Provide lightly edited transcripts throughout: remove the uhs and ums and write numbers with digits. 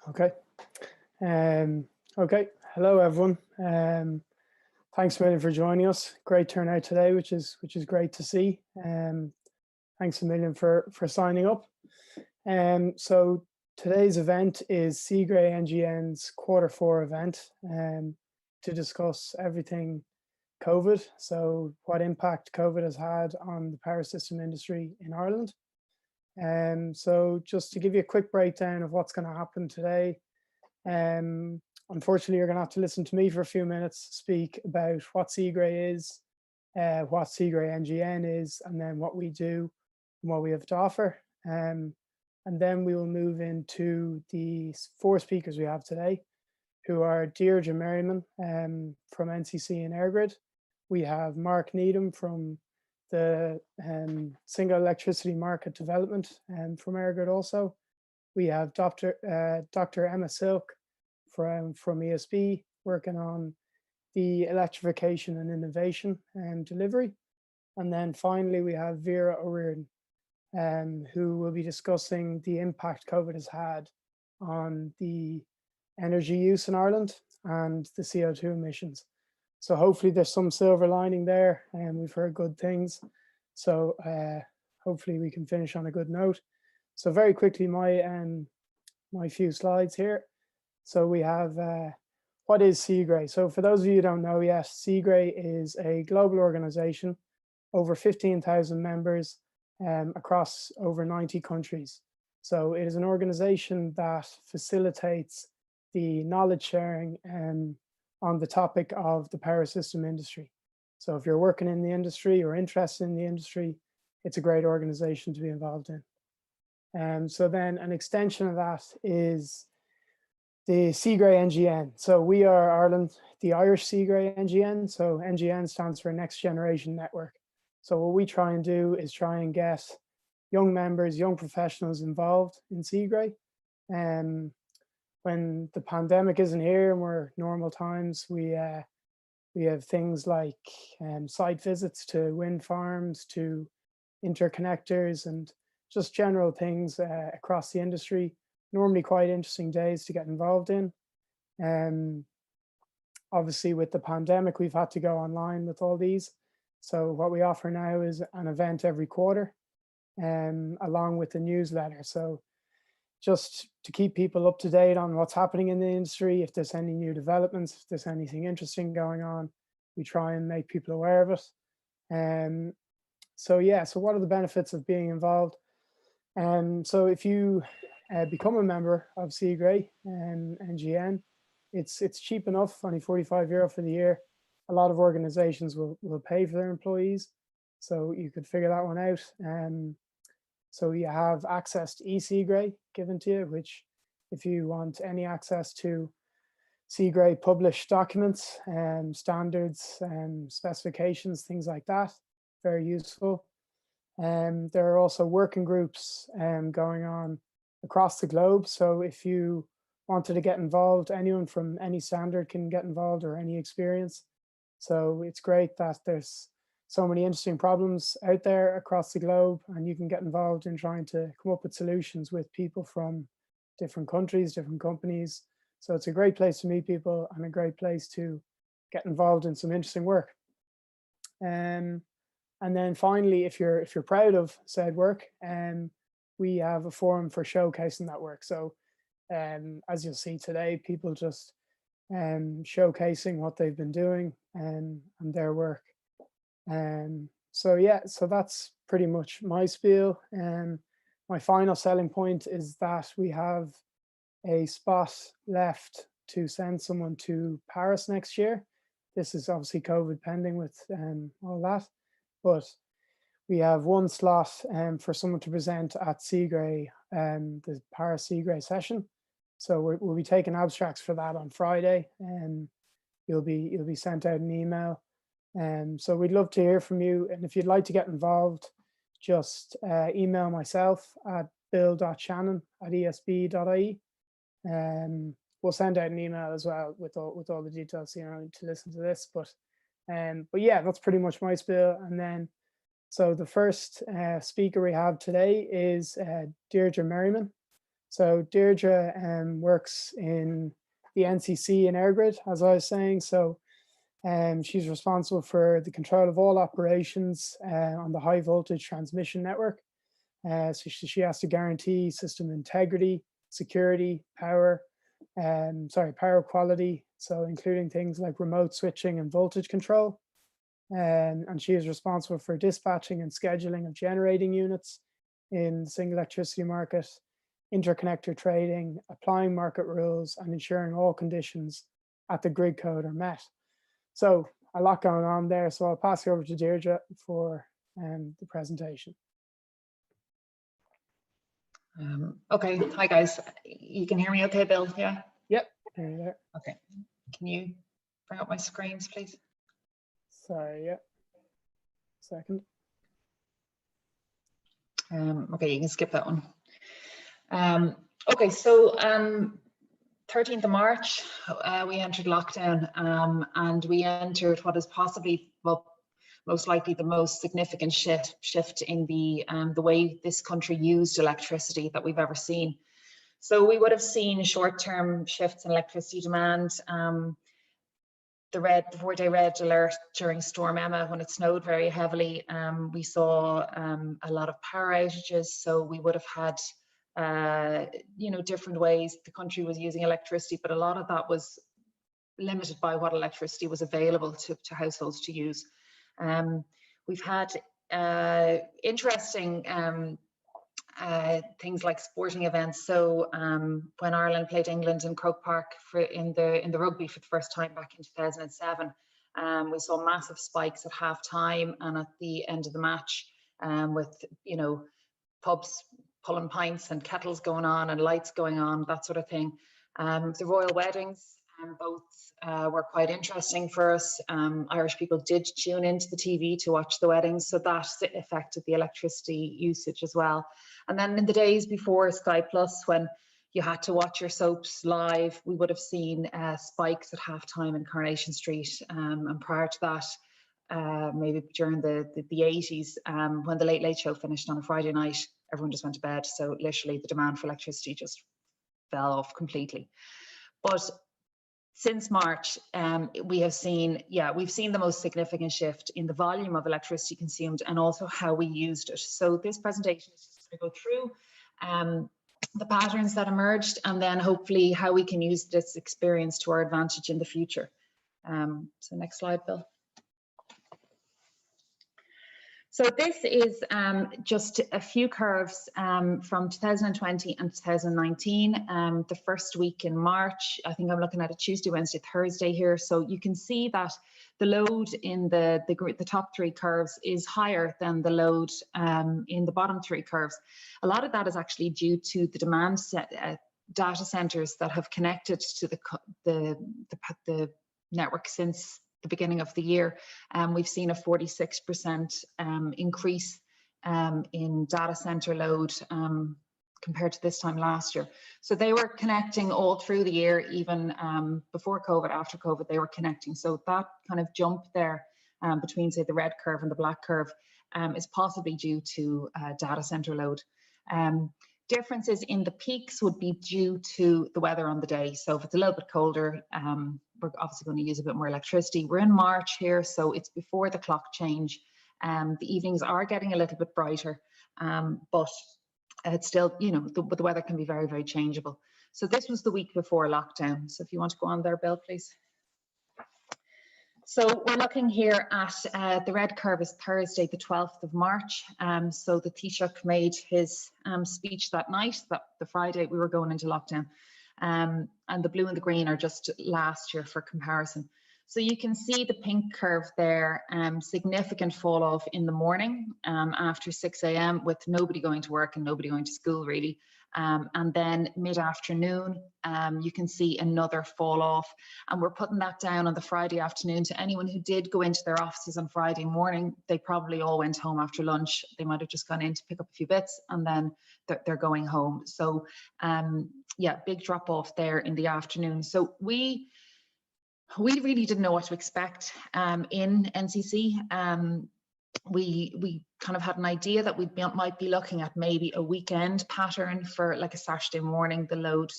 Okay. Um, okay. Hello, everyone. Thanks a million for joining us. Great turnout today, which is great to see. Thanks a million for signing up. So today's event is CIGRE NGN's Q4 event to discuss everything COVID. So what impact COVID has had on the power system industry in Ireland. So just to give you a quick breakdown of what's going to happen today. Unfortunately, you're going to have to listen to me for a few minutes speak about what CIGRE is, what CIGRE NGN is, and then what we do and what we have to offer. And then we will move into the four speakers we have today, who are Deirdre Merriman from NCC and EirGrid. We have Mark Needham from the Single Electricity Market Development from EirGrid also. We have Dr. Emma Silk from ESB working on the electrification and innovation and delivery. And then finally, we have Vera O'Riordan, who will be discussing the impact COVID has had on the energy use in Ireland and the CO2 emissions. So hopefully there's some silver lining there, and we've heard good things. So hopefully we can finish on a good note. So very quickly, my few slides here. So we have what is CIGRE? So for those of you who don't know yet, CIGRE is a global organization, over 15,000 members across over 90 countries. So it is an organization that facilitates the knowledge sharing on the topic of the power system industry. So if you're working in the industry or interested in the industry, it's a great organization to be involved in. So then an extension of that is the CIGRE NGN. So we are Ireland, the Irish CIGRE NGN. So NGN stands for Next Generation Network. So what we try and do is try and get young members, young professionals involved in CIGRE. When the pandemic isn't here and we're normal times, we have things like site visits to wind farms, to interconnectors, and just general things across the industry. Normally quite interesting days to get involved in. Obviously with the pandemic, we've had to go online with all these. So what we offer now is an event every quarter, along with the newsletter. So just to keep people up to date on what's happening in the industry, if there's any new developments, if there's anything interesting going on, we try and make people aware of it. So yeah, so what are the benefits of being involved? So if you become a member of CIGRE and NGN, it's cheap enough, only €45 for the year. A lot of organizations will pay for their employees, so you could figure that one out. So you have access to eCIGRE given to you, which if you want any access to CIGRE published documents, standards, specifications, things like that, very useful. There are also working groups going on across the globe. So if you wanted to get involved, anyone from any standard can get involved or any experience. So it's great that there's so many interesting problems out there across the globe, and you can get involved in trying to come up with solutions with people from different countries, different companies. So it's a great place to meet people and a great place to get involved in some interesting work. And then finally, if you're proud of said work, we have a forum for showcasing that work. So as you'll see today, people just showcasing what they've been doing and their work. So yeah, so that's pretty much my spiel. My final selling point is that we have a spot left to send someone to Paris next year. This is obviously COVID pending with all that, but we have one slot for someone to present at CIGRE, the Paris CIGRE session. So we'll be taking abstracts for that on Friday, and you'll be sent out an email. So we'd love to hear from you, and if you'd like to get involved, just email myself at bill.shannon@esb.ie. We'll send out an email as well with all the details, you know, to listen to this. But yeah, that's pretty much my spiel. And then, so the first speaker we have today is Deirdre Merriman. So Deirdre works in the NCC in EirGrid, as I was saying. So she's responsible for the control of all operations on the high voltage transmission network. So she has to guarantee system integrity, security, power quality. So including things like remote switching and voltage control. And she is responsible for dispatching and scheduling of generating units in the single electricity market, interconnector trading, applying market rules, and ensuring all conditions at the grid code are met. So a lot going on there. So I'll pass you over to Deirdre for the presentation. Okay, hi guys. You can hear me okay, Bill? Yeah? Yep, there. Okay, can you bring up my screens, please? Sorry, yeah. Second. Okay, you can skip that one. Okay, so 13th of March, we entered lockdown, and we entered what is possibly, well, most likely the most significant shift in the way this country used electricity that we've ever seen. So we would have seen short-term shifts in electricity demand. The 4-day red alert during Storm Emma, when it snowed very heavily, we saw a lot of power outages. So we would have had, different ways the country was using electricity, but a lot of that was limited by what electricity was available to households to use. We've had interesting things like sporting events. So when Ireland played England in Croke Park in the rugby for the first time back in 2007, we saw massive spikes at half time and at the end of the match, with pubs pulling pints and kettles going on and lights going on, that sort of thing. The royal weddings, both were quite interesting for us. Irish people did tune into the TV to watch the weddings, so that affected the electricity usage as well. And then in the days before Sky Plus, when you had to watch your soaps live, we would have seen spikes at halftime in Coronation Street. And prior to that, maybe during the 80s, when the Late Late Show finished on a Friday night, everyone just went to bed. So literally the demand for electricity just fell off completely. But since March, we've seen the most significant shift in the volume of electricity consumed and also how we used it. So this presentation is just going to go through the patterns that emerged and then hopefully how we can use this experience to our advantage in the future. So next slide, Bill. So this is just a few curves from 2020 and 2019. The first week in March, I think I'm looking at a Tuesday, Wednesday, Thursday here. So you can see that the load in the top three curves is higher than the load in the bottom three curves. A lot of that is actually due to the demand data centers that have connected to the network since the beginning of the year. We've seen a 46% increase in data center load compared to this time last year. So they were connecting all through the year, even before COVID, after COVID, they were connecting. So that kind of jump there between, say, the red curve and the black curve is possibly due to data center load. Differences in the peaks would be due to the weather on the day. So if it's a little bit colder, we're obviously going to use a bit more electricity. We're in March here, so it's before the clock change. The evenings are getting a little bit brighter, but it's still, the weather can be very, very changeable. So this was the week before lockdown. So if you want to go on there, Bill, please. So we're looking here at the red curve is Thursday, the 12th of March. So the Taoiseach made his speech that night, that the Friday we were going into lockdown. And the blue and the green are just last year for comparison. So you can see the pink curve there, significant fall off in the morning after 6 a.m. with nobody going to work and nobody going to school really. And then mid-afternoon, you can see another fall off. And we're putting that down on the Friday afternoon to anyone who did go into their offices on Friday morning. They probably all went home after lunch. They might have just gone in to pick up a few bits and then they're going home. So yeah, big drop off there in the afternoon. So we really didn't know what to expect in NCC. we kind of had an idea that we might be looking at maybe a weekend pattern for like a Saturday morning. The load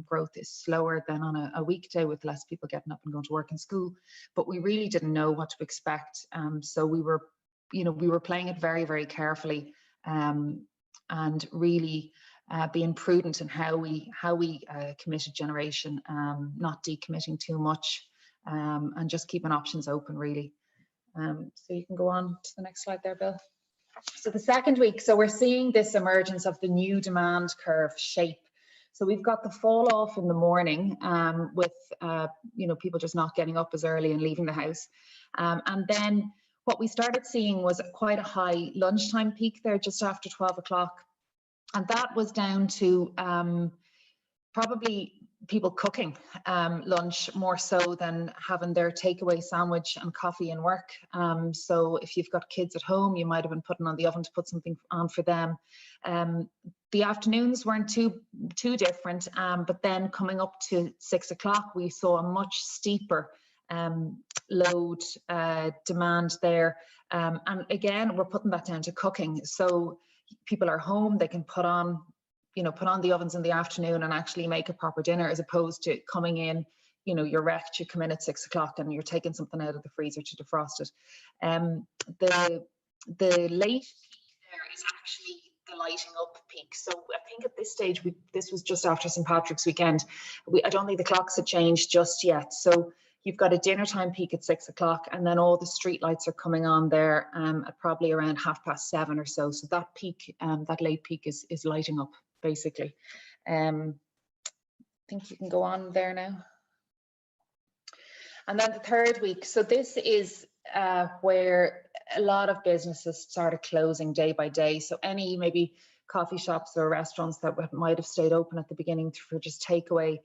growth is slower than on a weekday with less people getting up and going to work and school, but we really didn't know what to expect. So we were, you know, we were playing it very, very carefully, and really being prudent in how we committed generation, not decommitting too much, and just keeping options open really. So you can go on to the next slide there, Bill. So the second week, so we're seeing this emergence of the new demand curve shape. So we've got the fall off in the morning, with you know, people just not getting up as early and leaving the house, and then what we started seeing was quite a high lunchtime peak there just after 12 o'clock, and that was down to probably people cooking lunch more so than having their takeaway sandwich and coffee and work. So if you've got kids at home, you might have been putting on the oven to put something on for them. The afternoons weren't too different, but then coming up to 6 o'clock, we saw a much steeper load demand there. And again, we're putting that down to cooking. So people are home, they can put on the ovens in the afternoon and actually make a proper dinner, as opposed to coming in, you know, you're wrecked, you come in at 6 o'clock and you're taking something out of the freezer to defrost it. The late peak there is actually the lighting up peak. So I think at this stage, this was just after St. Patrick's weekend. I don't think the clocks had changed just yet. So you've got a dinner time peak at 6 o'clock, and then all the street lights are coming on there at probably around 7:30 or so. So that peak, that late peak is lighting up basically. I think you can go on there now. And then the third week. So this is where a lot of businesses started closing day by day. So any maybe coffee shops or restaurants that might have stayed open at the beginning for just takeaway,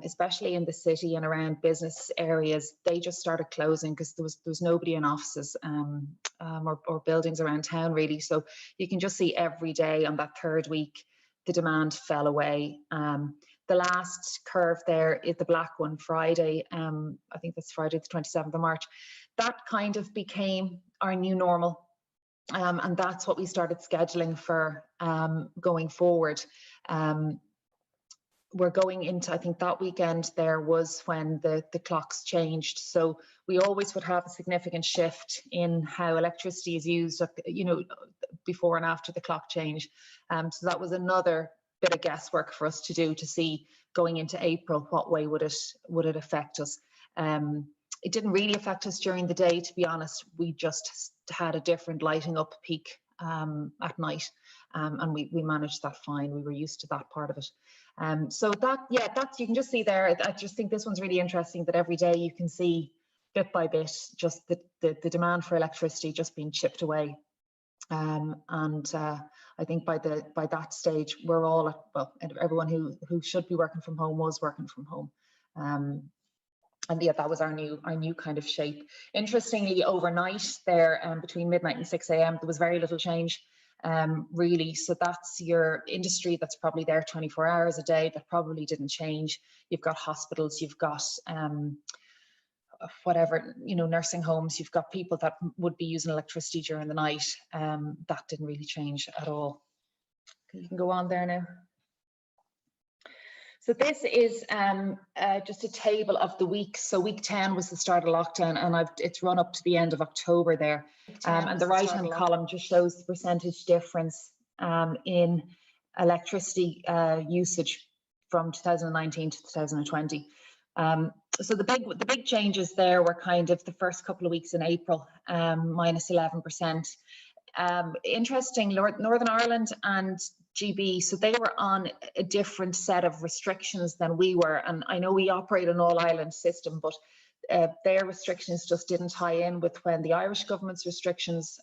especially in the city and around business areas, they just started closing because there was nobody in offices or buildings around town really. So you can just see every day on that third week, the demand fell away. The last curve there is the black one, Friday. I think that's Friday, the 27th of March. That kind of became our new normal. And that's what we started scheduling for going forward. We're going into, I think that weekend there was when the clocks changed. So we always would have a significant shift in how electricity is used, you know, before and after the clock change. So that was another bit of guesswork for us to do to see going into April, what way would it affect us? It didn't really affect us during the day, to be honest. We just had a different lighting up peak at night, and we managed that fine. We were used to that part of it. So that's, you can just see there, I just think this one's really interesting, that every day you can see bit by bit just the demand for electricity just being chipped away. I think by that stage, we're all everyone who should be working from home was working from home. And yeah, that was our new kind of shape. Interestingly, overnight there, between midnight and 6 a.m., there was very little change, really. So that's your industry that's probably there 24 hours a day, that probably didn't change. You've got hospitals, you've got whatever, you know, nursing homes, you've got people that would be using electricity during the night. That didn't really change at all. You can go on there now. So this is just a table of the weeks. So week 10 was the start of lockdown, and it's run up to the end of October there. And the right-hand column just shows the percentage difference in electricity usage from 2019 to 2020. So the big changes there were kind of the first couple of weeks in April, minus 11%. Interesting, Northern Ireland and GB, so they were on a different set of restrictions than we were. And I know we operate an all-island system, but their restrictions just didn't tie in with when the Irish government's restrictions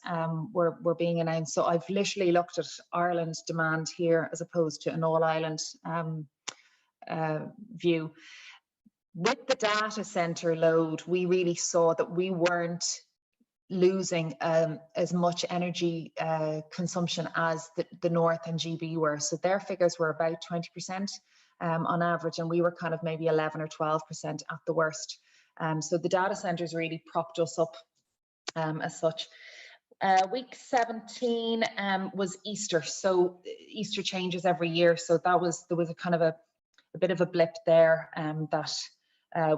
were being announced. So I've literally looked at Ireland's demand here as opposed to an all-island view. With the data centre load, we really saw that we weren't losing as much energy consumption as the North and GB were. So their figures were about 20% on average, and we were kind of maybe 11 or 12% at the worst. So the data centres really propped us up as such. Week 17 was Easter, so Easter changes every year, so there was a kind of a bit of a blip there that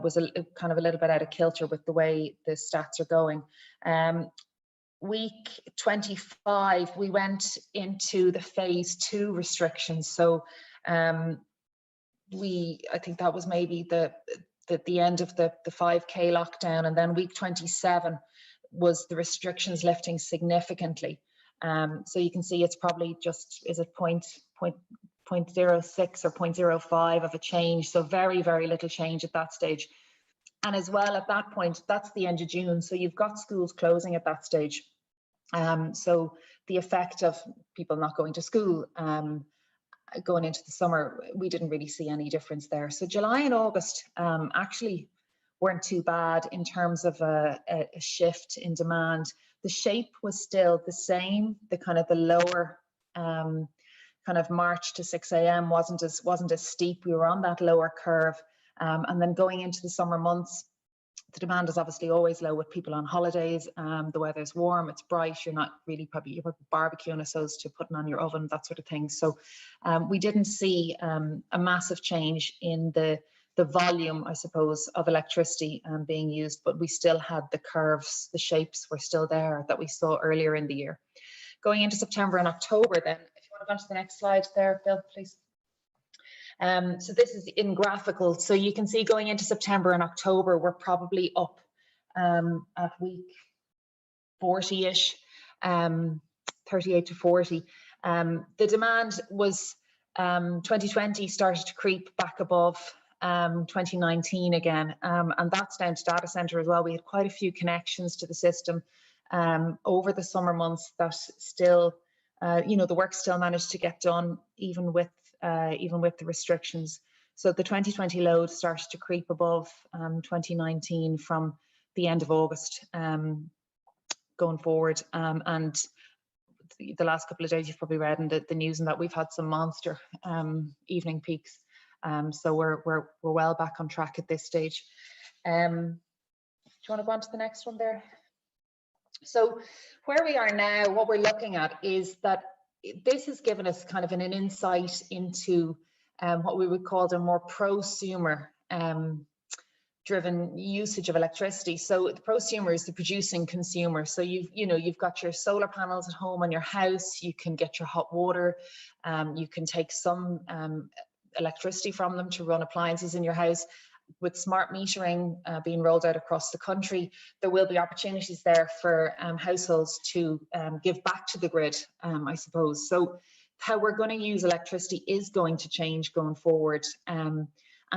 was kind of a little bit out of kilter with the way the stats are going. Week 25, we went into the phase 2 restrictions, so I think that was maybe the end of the 5K lockdown, and then week 27 was the restrictions lifting significantly. So you can see it's probably just, is it 0.06 or 0.05 of a change, so very, very little change at that stage. And as well, at that point, that's the end of June, so you've got schools closing at that stage. So the effect of people not going to school going into the summer, we didn't really see any difference there. So July and August actually weren't too bad in terms of a shift in demand. The shape was still the same. The kind of the lower kind of March to 6 a.m. wasn't as steep. We were on that lower curve, and then going into the summer months, the demand is obviously always low with people on holidays. The weather's warm, it's bright. You're probably barbecuing as opposed to putting on your oven, that sort of thing. So we didn't see a massive change in the volume, I suppose, of electricity being used, but we still had the curves, the shapes were still there that we saw earlier in the year. Going into September and October then, if you want to go on to the next slide there, Bill, please. So this is in graphical. So you can see going into September and October, we're probably up at week 40-ish, 38 to 40. The demand was 2020 started to creep back above 2019 again, and that's down to data center as well. We had quite a few connections to the system over the summer months that still, the work still managed to get done even with the restrictions. So the 2020 load started to creep above 2019 from the end of August going forward, and the last couple of days you've probably read in the news and that we've had some monster evening peaks. So we're well back on track at this stage. Do you want to go on to the next one there? So where we are now, what we're looking at is that this has given us kind of an insight into what we would call a more prosumer driven usage of electricity. So the prosumer is the producing consumer. So you've got your solar panels at home on your house, you can get your hot water, you can take some electricity from them to run appliances in your house. With smart metering being rolled out across the country, there will be opportunities there for households to give back to the grid, I suppose. So how we're going to use electricity is going to change going forward. And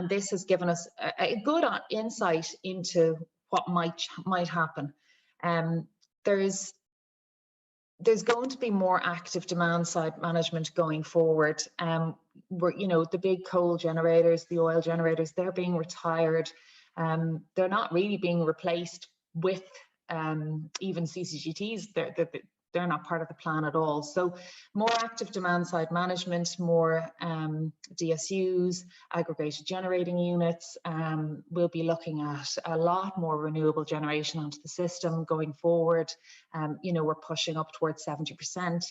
this has given us a good insight into what might happen. There's going to be more active demand side management going forward. The big coal generators, the oil generators, they're being retired. They're not really being replaced with even CCGTs. They're not part of the plan at all. So more active demand side management, more DSUs, aggregated generating units. We'll be looking at a lot more renewable generation onto the system going forward. We're pushing up towards 70%.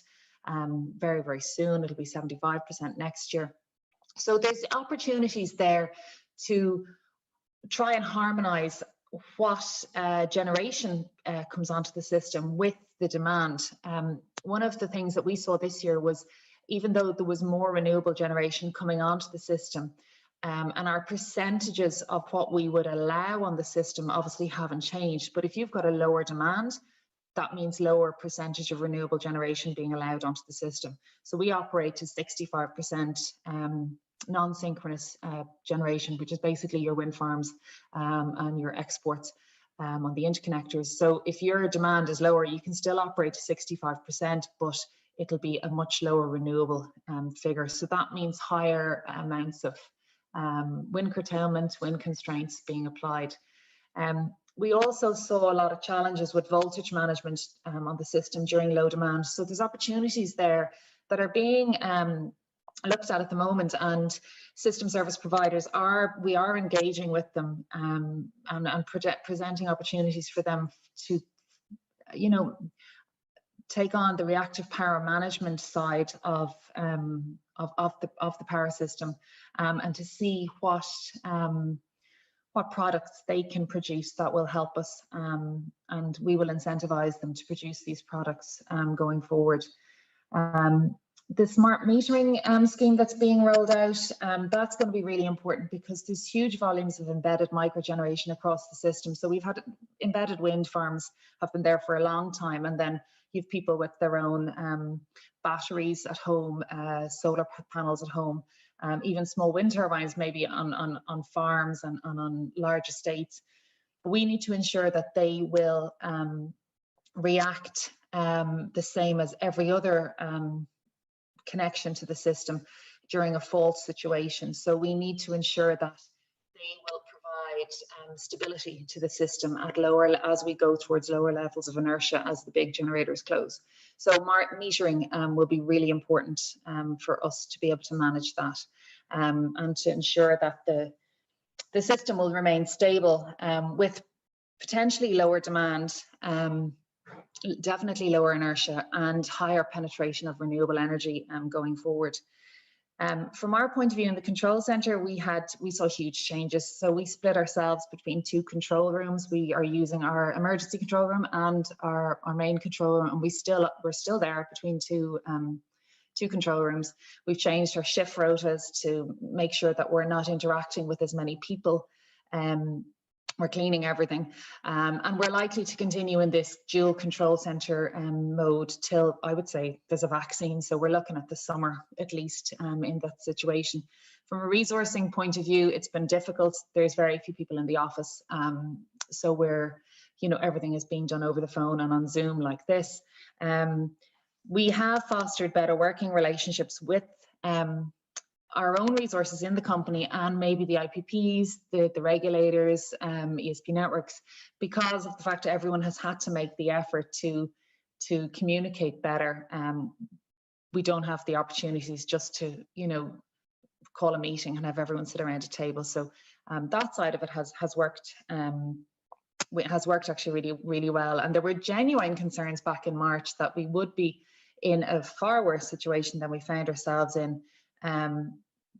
Very, very soon, it'll be 75% next year. So there's opportunities there to try and harmonise what generation comes onto the system with the demand. One of the things that we saw this year was, even though there was more renewable generation coming onto the system, and our percentages of what we would allow on the system obviously haven't changed, but if you've got a lower demand, that means lower percentage of renewable generation being allowed onto the system. So we operate to 65% non-synchronous generation, which is basically your wind farms and your exports on the interconnectors. So if your demand is lower, you can still operate to 65%, but it'll be a much lower renewable figure. So that means higher amounts of wind curtailment, wind constraints being applied. We also saw a lot of challenges with voltage management on the system during low demand. So there's opportunities there that are being looked at the moment, and system service providers we are engaging with them and presenting opportunities for them to, take on the reactive power management side of the power system, and to see what products they can produce that will help us, and we will incentivize them to produce these products going forward. The smart metering scheme that's being rolled out, that's going to be really important because there's huge volumes of embedded microgeneration across the system. So we've had embedded wind farms have been there for a long time, and then you have people with their own batteries at home, solar panels at home, even small wind turbines maybe on farms and on large estates. But we need to ensure that they will react the same as every other connection to the system during a fault situation. So we need to ensure that they will provide stability to the system at as we go towards lower levels of inertia as the big generators close. So metering will be really important for us to be able to manage that, and to ensure that the system will remain stable with potentially lower demand, definitely lower inertia and higher penetration of renewable energy going forward. From our point of view in the control center, we saw huge changes. So we split ourselves between two control rooms. We are using our emergency control room and our main control room, and we're still there between two control rooms. We've changed our shift rotas to make sure that we're not interacting with as many people. We're cleaning everything, and we're likely to continue in this dual control center mode till, I would say, there's a vaccine. So we're looking at the summer at least in that situation. From a resourcing point of view, it's been difficult. There's very few people in the office, so everything is being done over the phone and on Zoom like this. We have fostered better working relationships with our own resources in the company and maybe the IPPs, the regulators, ESP networks, because of the fact that everyone has had to make the effort to communicate better. We don't have the opportunities just to, call a meeting and have everyone sit around a table. So that side of it has worked. It has worked actually really, really well. And there were genuine concerns back in March that we would be in a far worse situation than we found ourselves in.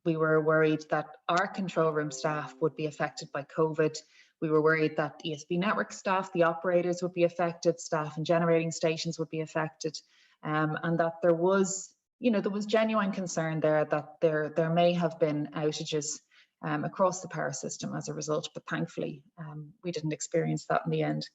We were worried that our control room staff would be affected by COVID. We were worried that ESB network staff, the operators, would be affected, staff and generating stations would be affected, and that there was genuine concern there that there may have been outages across the power system as a result, but thankfully we didn't experience that in the end.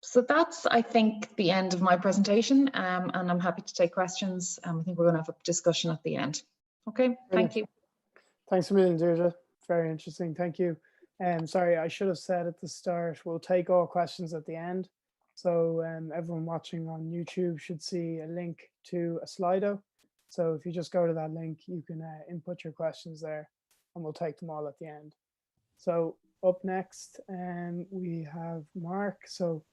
So that's, I think, the end of my presentation, and I'm happy to take questions. I think we're going to have a discussion at the end. Okay, thank you. Thanks a million, Deirdre. Very interesting, thank you. Sorry, I should have said at the start, we'll take all questions at the end. So everyone watching on YouTube should see a link to a Slido. So if you just go to that link, you can input your questions there and we'll take them all at the end. So up next, we have Mark. So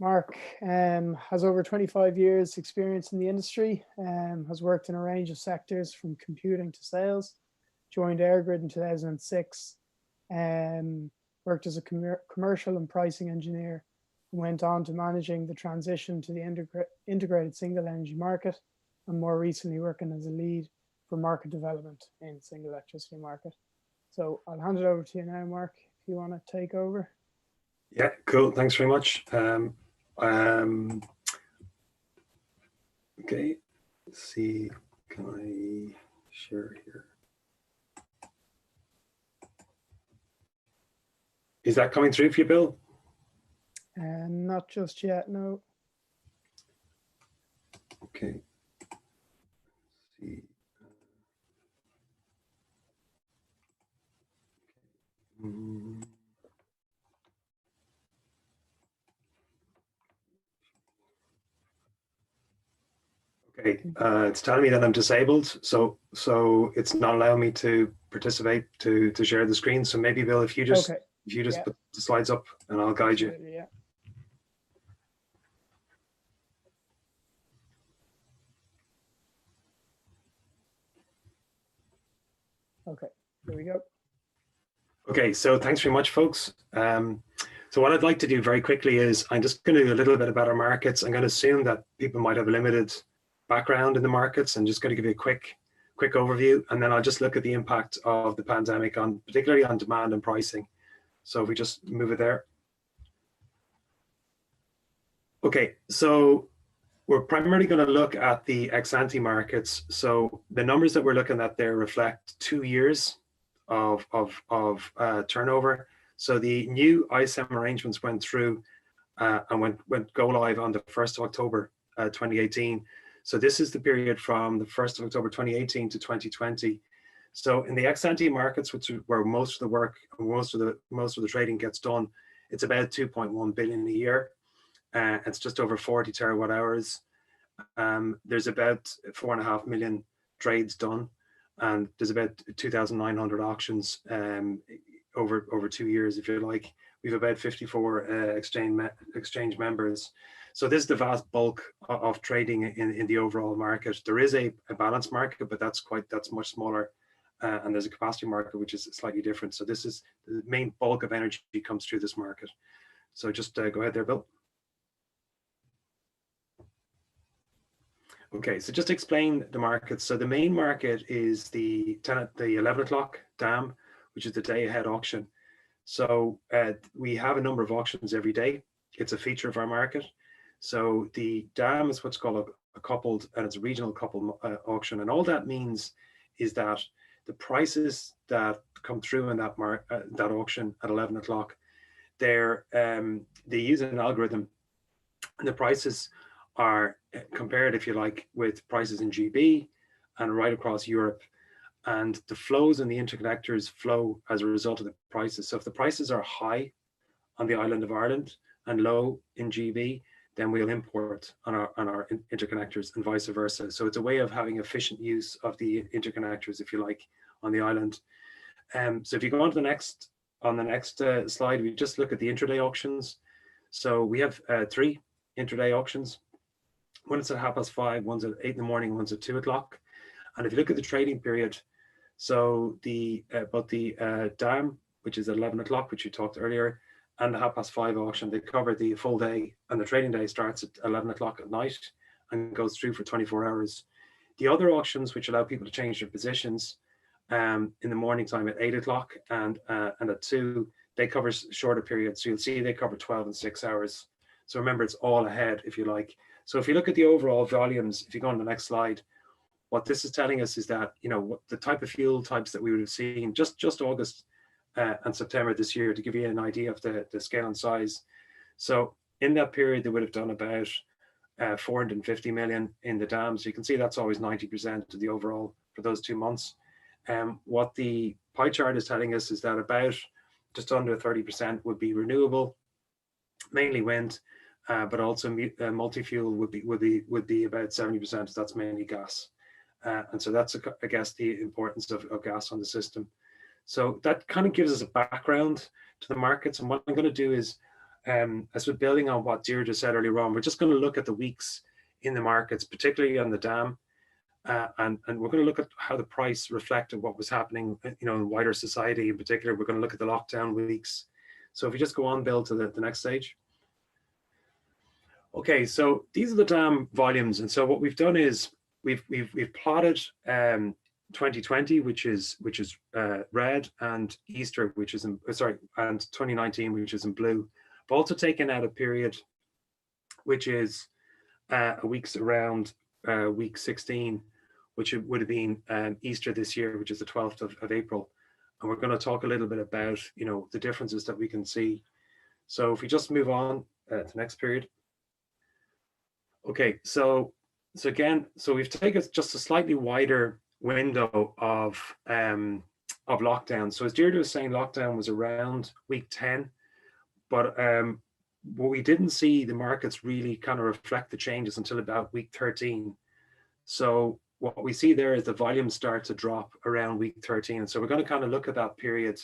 Mark has over 25 years experience in the industry, has worked in a range of sectors from computing to sales, joined CIGRE in 2006, worked as a commercial and pricing engineer, and went on to managing the transition to the integrated single energy market, and more recently working as a lead for market development in single electricity market. So I'll hand it over to you now, Mark, if you want to take over. Yeah, cool. Thanks very much. Okay, let's see, can I share here? Is that coming through for you, Bill? Not just yet, no. Okay. Let's see. Okay, it's telling me that I'm disabled, so it's not allowing me to participate to share the screen. So maybe, Bill, if you just put the slides up and I'll guide you. Yeah. Okay, here we go. Okay, so thanks very much, folks. So what I'd like to do very quickly is I'm just going to do a little bit about our markets. I'm going to assume that people might have a limited background in the markets. I'm just going to give you a quick overview, and then I'll just look at the impact of the pandemic on, particularly on demand and pricing. So if we just move it there. Okay, so we're primarily going to look at the ex-ante markets. So the numbers that we're looking at there reflect 2 years of turnover. So the new ISM arrangements went through and went go live on the 1st of October 2018. So this is the period from the 1st of October 2018 to 2020. So in the ex-ante markets, which is where most of the work, most of the trading gets done, it's about 2.1 billion a year. It's just over 40 terawatt hours. There's about 4.5 million trades done, and there's about 2,900 auctions over 2 years, if you like. We've about 54 exchange members. So this is the vast bulk of trading in the overall market. There is a balanced market, but that's much smaller. And there's a capacity market, which is slightly different. So this is the main bulk of energy comes through this market. So just go ahead there, Bill. Okay, so just explain the markets. So the main market is the 11 o'clock DAM, which is the day ahead auction. So we have a number of auctions every day. It's a feature of our market. So the DAM is what's called a coupled, and it's a regional coupled auction. And all that means is that the prices that come through in that auction at 11 o'clock, they use an algorithm, and the prices are compared, if you like, with prices in GB and right across Europe. And the flows in the interconnectors flow as a result of the prices. So if the prices are high on the island of Ireland and low in GB, then we'll import on our interconnectors and vice versa. So it's a way of having efficient use of the interconnectors, if you like, on the island. So if you go on to the next slide, we just look at the intraday auctions. So we have 3 intraday auctions. One is at 5:30, one's at 8 in the morning, one's at 2 o'clock. And if you look at the trading period, so both the DAM, which is at 11 o'clock, which you talked earlier, and the 5:30 auction, they cover the full day, and the trading day starts at 11 o'clock at night and goes through for 24 hours. The other auctions, which allow people to change their positions in the morning time at 8 o'clock and at 2, they cover shorter periods. So you'll see they cover 12 and 6 hours. So remember, it's all ahead, if you like. So if you look at the overall volumes, if you go on the next slide, what this is telling us is that, you know, what the type of fuel types that we would have seen just August and September this year, to give you an idea of the scale and size. So in that period, they would have done about 450 million in the dams. You can see that's always 90% of the overall for those 2 months. What the pie chart is telling us is that about just under 30% would be renewable, mainly wind, but also multi-fuel would be about 70%. So that's mainly gas, and so that's I guess the importance of gas on the system. So that kind of gives us a background to the markets. And what I'm going to do is, as we're building on what Deirdre said earlier on, we're just going to look at the weeks in the markets, particularly on the DAM, and we're going to look at how the price reflected what was happening, you know, in wider society. In particular, we're going to look at the lockdown weeks. So if you just go on, Bill, to the next stage. Okay, so these are the DAM volumes, and so what we've done is we've plotted 2020, which is red, and Easter, which is in, and 2019, which is in blue. I've also taken out a period which is weeks around week 16, which would have been Easter this year, which is the 12th of April. And we're going to talk a little bit about, you know, the differences that we can see. So if we just move on to the next period. Okay, so again, so we've taken just a slightly wider window of lockdown. So as Deirdre was saying, lockdown was around week 10, but what we didn't see the markets really kind of reflect the changes until about week 13. So what we see there is the volume start to drop around week 13. And so we're going to kind of look at that period.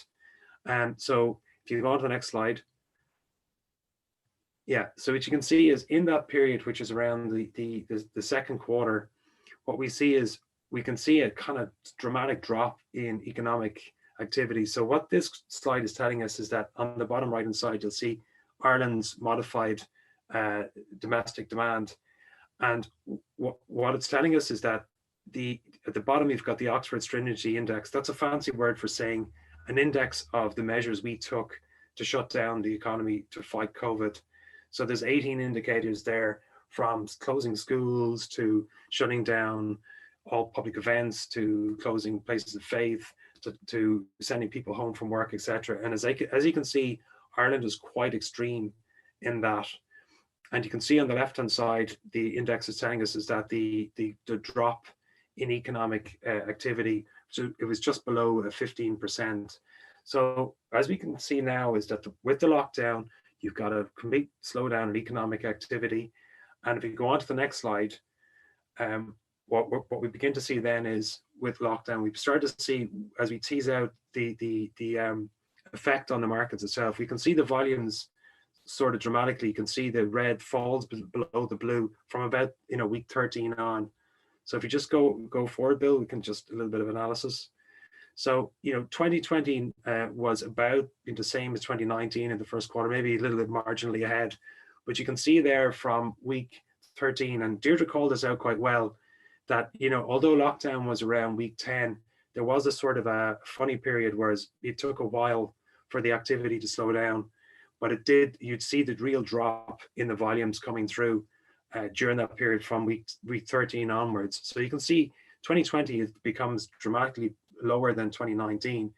So if you go on to the next slide. Yeah, so what you can see is in that period, which is around the second quarter, what we see is we can see a kind of dramatic drop in economic activity. So what this slide is telling us is that on the bottom right hand side, you'll see Ireland's modified domestic demand. And what it's telling us is that at the bottom, you've got the Oxford Stringency Index. That's a fancy word for saying an index of the measures we took to shut down the economy to fight COVID. So there's 18 indicators there, from closing schools to shutting down all public events, to closing places of faith, to sending people home from work, etc. And as you can see, Ireland is quite extreme in that. And you can see on the left-hand side, the index is telling us is that the drop in economic activity, so it was just below 15%. So as we can see now is that with the lockdown, you've got a complete slowdown in economic activity. And if we go on to the next slide, what we begin to see then is with lockdown, we've started to see, as we tease out the effect on the markets itself, we can see the volumes sort of dramatically. You can see the red falls below the blue from about week 13 on. So if you just go forward, Bill, we can just a little bit of analysis. So 2020 was about the same as 2019 in the first quarter, maybe a little bit marginally ahead. But you can see there from week 13, and Deirdre called this out quite well, that although lockdown was around week 10, there was a sort of a funny period where it took a while for the activity to slow down. But it did, you'd see the real drop in the volumes coming through during that period from week 13 onwards. So you can see 2020 becomes dramatically lower than 2019.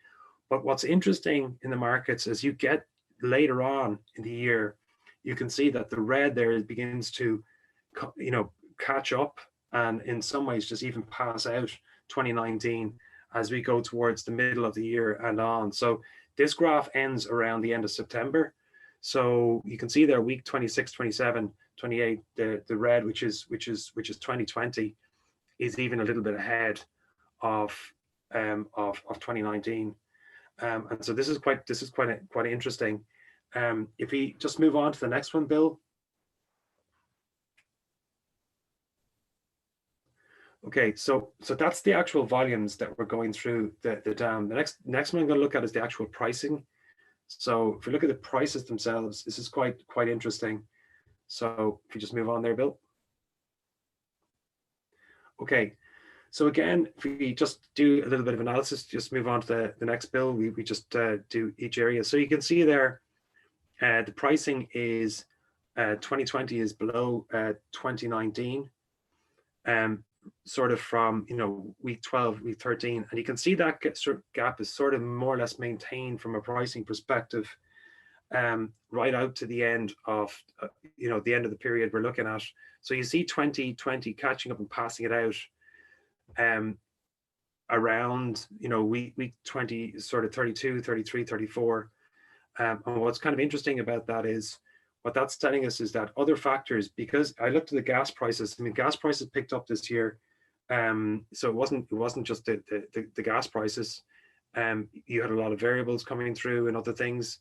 But what's interesting in the markets, as you get later on in the year, you can see that the red there begins to catch up, and in some ways just even pass out 2019 as we go towards the middle of the year and on. So this graph ends around the end of September. So you can see there week 26, 27, 28, the red, which is 2020, is even a little bit ahead of 2019. And so this is quite interesting. If we just move on to the next one, Bill. Okay, so that's the actual volumes that we're going through the dam. The next one I'm going to look at is the actual pricing. So if we look at the prices themselves, this is quite interesting. So if you just move on there, Bill. Okay, so again, if we just do a little bit of analysis, just move on to the next bill, we just do each area. So you can see there, the pricing is 2020 is below 2019, sort of from week 12, week 13, and you can see that gap is sort of more or less maintained from a pricing perspective, right out to the end of the end of the period we're looking at. So you see 2020 catching up and passing it out around week 20, sort of 32, 33, 34. And what's kind of interesting about that is what that's telling us is that other factors, because I looked at the gas prices. I mean, gas prices picked up this year, so it wasn't just the gas prices. You had a lot of variables coming through and other things.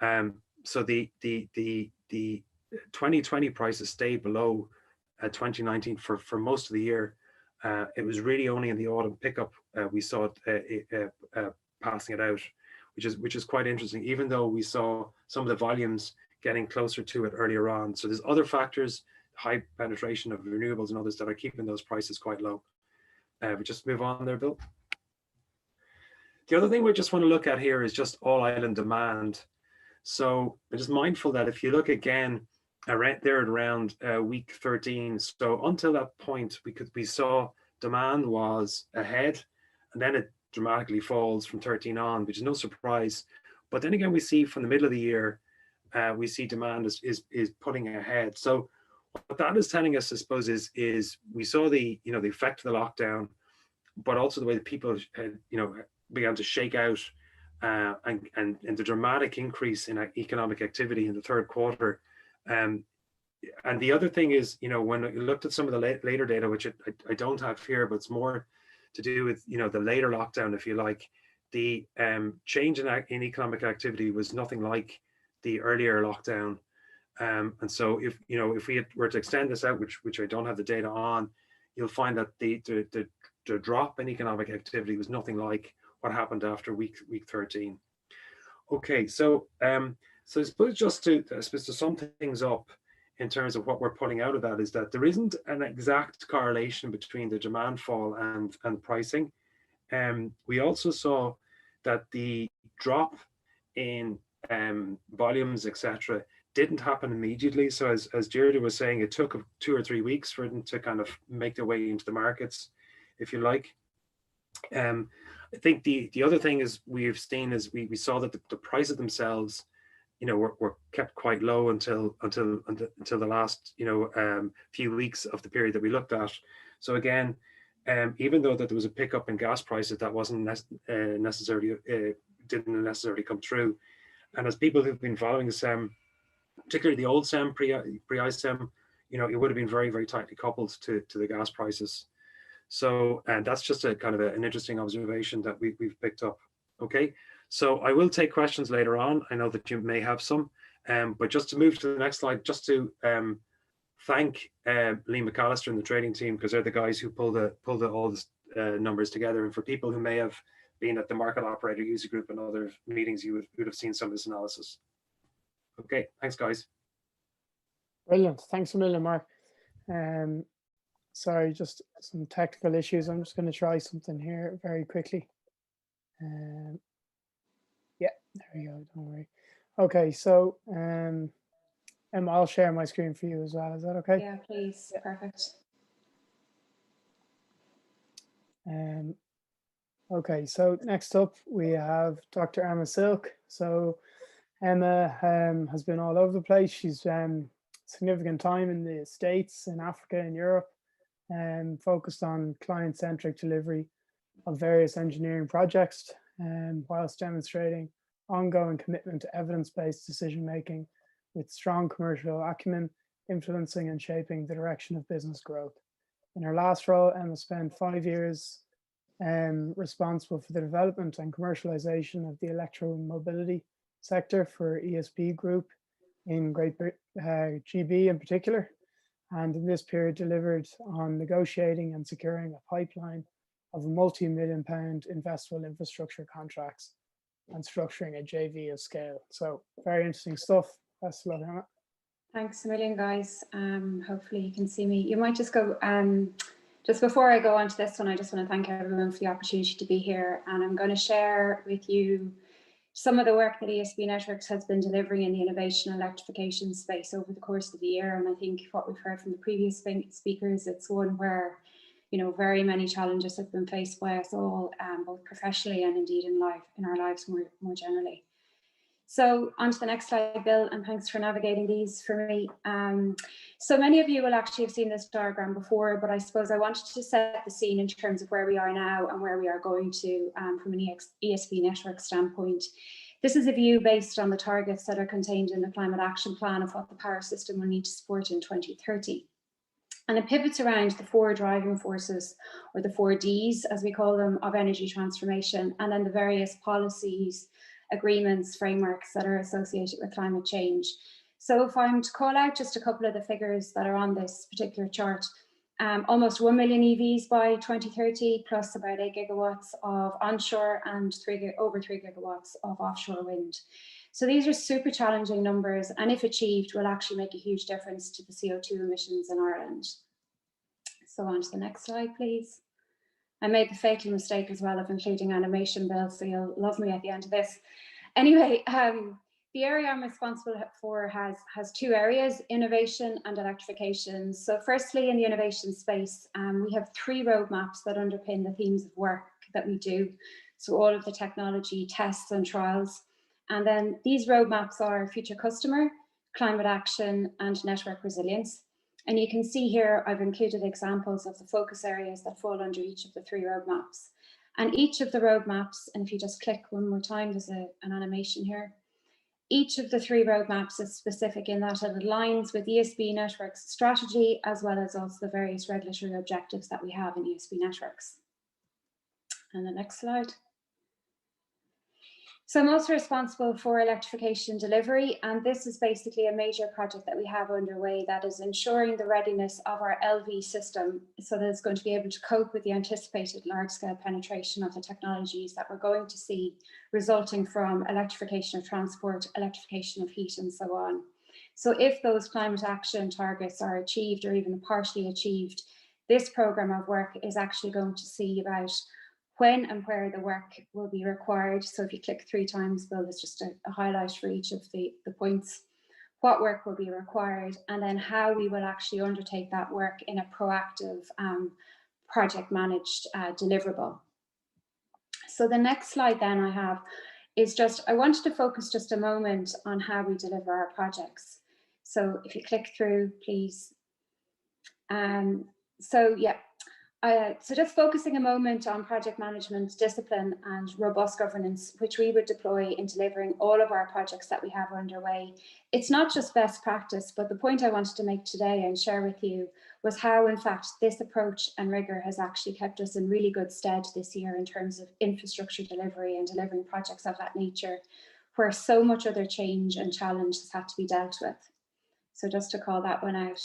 So the 2020 prices stayed below 2019 for most of the year. It was really only in the autumn pickup we saw it passing it out, which is quite interesting, even though we saw some of the volumes getting closer to it earlier on. So there's other factors, high penetration of renewables and others, that are keeping those prices quite low. We just move on there, Bill. The other thing we just want to look at here is just all island demand. So I'm just mindful that if you look again around week 13, so until that point we saw demand was ahead, and then it dramatically falls from 13 on, which is no surprise. But then again, we see from the middle of the year, we see demand is putting ahead. So what that is telling us, I suppose, is we saw the the effect of the lockdown, but also the way that people began to shake out, and the dramatic increase in economic activity in the third quarter. And the other thing is, when I looked at some of the later data, which I don't have here, but it's more to do with the later lockdown, if you like, the change in economic activity was nothing like the earlier lockdown. And so if we were to extend this out, which I don't have the data on, you'll find that the drop in economic activity was nothing like what happened after week 13. Okay, so So I suppose just to sum things up in terms of what we're pulling out of that is that there isn't an exact correlation between the demand fall and pricing. We also saw that the drop in volumes, etc., didn't happen immediately. So as Deirdre was saying, it took 2 or 3 weeks for them to kind of make their way into the markets, if you like. I think the other thing is we've seen is we saw that the prices themselves, you know, were kept quite low until the last, you know, few weeks of the period that we looked at. So again, even though that there was a pickup in gas prices, that wasn't necessarily didn't necessarily come through. And as people who've been following the SEM, particularly the old SEM pre-ISEM, you know, it would have been very, very tightly coupled to the gas prices. So, and that's just a kind of an interesting observation that we've picked up. Okay, so I will take questions later on. I know that you may have some, but just to move to the next slide, just to thank Lee McAllister and the trading team, because they're the guys who pull all the numbers together. And for people who may have been at the market operator user group and other meetings, you would have seen some of this analysis. Okay, thanks, guys. Brilliant. Thanks a million, Mark. Sorry, just some technical issues. I'm just going to try something here very quickly. Yeah, there we go. Don't worry. Okay, so I'll share my screen for you as well. Is that okay? Yeah, please. Yeah. Perfect. Okay, so next up we have Dr. Emma Silk. So Emma has been all over the place. She's significant time in the States, in Africa, in Europe, focused on client-centric delivery of various engineering projects, whilst demonstrating ongoing commitment to evidence-based decision-making with strong commercial acumen, influencing and shaping the direction of business growth. In her last role, Emma spent 5 years responsible for the development and commercialization of the electromobility sector for ESB Group in GB in particular, and in this period delivered on negotiating and securing a pipeline of multi-million-pound investable infrastructure contracts and structuring a JV of scale. So very interesting stuff. Best of luck, Emma. Thanks a million, guys. Hopefully you can see me. You might just go, just before I go on to this one, I just want to thank everyone for the opportunity to be here. And I'm going to share with you some of the work that ESB Networks has been delivering in the innovation and electrification space over the course of the year. And I think what we've heard from the previous speakers, it's one where, you know, very many challenges have been faced by us all, both professionally and indeed in our lives more generally. So on to the next slide, Bill, and thanks for navigating these for me. So many of you will actually have seen this diagram before, but I suppose I wanted to set the scene in terms of where we are now and where we are going to from an ESB network standpoint. This is a view based on the targets that are contained in the Climate Action Plan of what the power system will need to support in 2030. And it pivots around the 4 driving forces, or the 4 Ds, as we call them, of energy transformation, and then the various policies, agreements, frameworks that are associated with climate change. So if I'm to call out just a couple of the figures that are on this particular chart, almost 1 million EVs by 2030, plus about 8 gigawatts of onshore and over 3 gigawatts of offshore wind. So these are super challenging numbers, and if achieved, will actually make a huge difference to the CO2 emissions in Ireland. So on to the next slide, please. I made the fatal mistake as well of including animation, Bill, so you'll love me at the end of this. Anyway, the area I'm responsible for has 2 areas, innovation and electrification. So firstly, in the innovation space, we have 3 roadmaps that underpin the themes of work that we do. So all of the technology tests and trials. And then these roadmaps are future customer, climate action, and network resilience. And you can see here, I've included examples of the focus areas that fall under each of the 3 roadmaps. And each of the roadmaps, and if you just click one more time, there's an animation here. Each of the 3 roadmaps is specific in that it aligns with ESB Networks strategy, as well as also the various regulatory objectives that we have in ESB Networks. And the next slide. So I'm also responsible for electrification delivery, and this is basically a major project that we have underway that is ensuring the readiness of our LV system so that it's going to be able to cope with the anticipated large-scale penetration of the technologies that we're going to see resulting from electrification of transport, electrification of heat, and so on. So if those climate action targets are achieved or even partially achieved, this program of work is actually going to see about when and where the work will be required. So if you click 3 times, Bill, there's just a highlight for each of the points, what work will be required, and then how we will actually undertake that work in a proactive project managed deliverable. So the next slide then I have is just, I wanted to focus just a moment on how we deliver our projects. So if you click through, please. So just focusing a moment on project management discipline and robust governance, which we would deploy in delivering all of our projects that we have underway. It's not just best practice, but the point I wanted to make today and share with you was how, in fact, this approach and rigor has actually kept us in really good stead this year in terms of infrastructure delivery and delivering projects of that nature, where so much other change and challenge has had to be dealt with. So just to call that one out.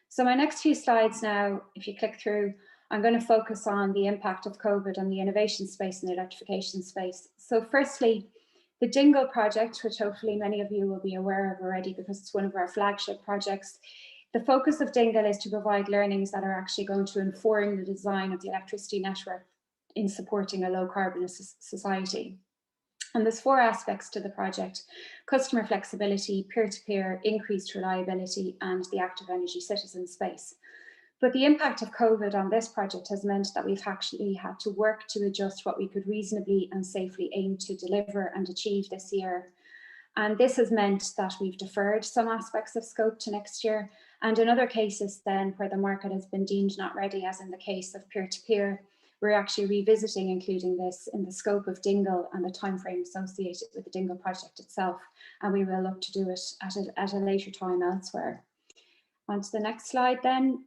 So my next few slides now, if you click through, I'm going to focus on the impact of COVID on the innovation space and the electrification space. So firstly, the Dingle project, which hopefully many of you will be aware of already because it's one of our flagship projects. The focus of Dingle is to provide learnings that are actually going to inform the design of the electricity network in supporting a low carbon society. And there's 4 aspects to the project: customer flexibility, peer-to-peer, increased reliability, and the active energy citizen space. But the impact of COVID on this project has meant that we've actually had to work to adjust what we could reasonably and safely aim to deliver and achieve this year. And this has meant that we've deferred some aspects of scope to next year. And in other cases then where the market has been deemed not ready, as in the case of peer-to-peer, we're actually revisiting including this in the scope of Dingle and the timeframe associated with the Dingle project itself. And we will look to do it at a later time elsewhere. On to the next slide then.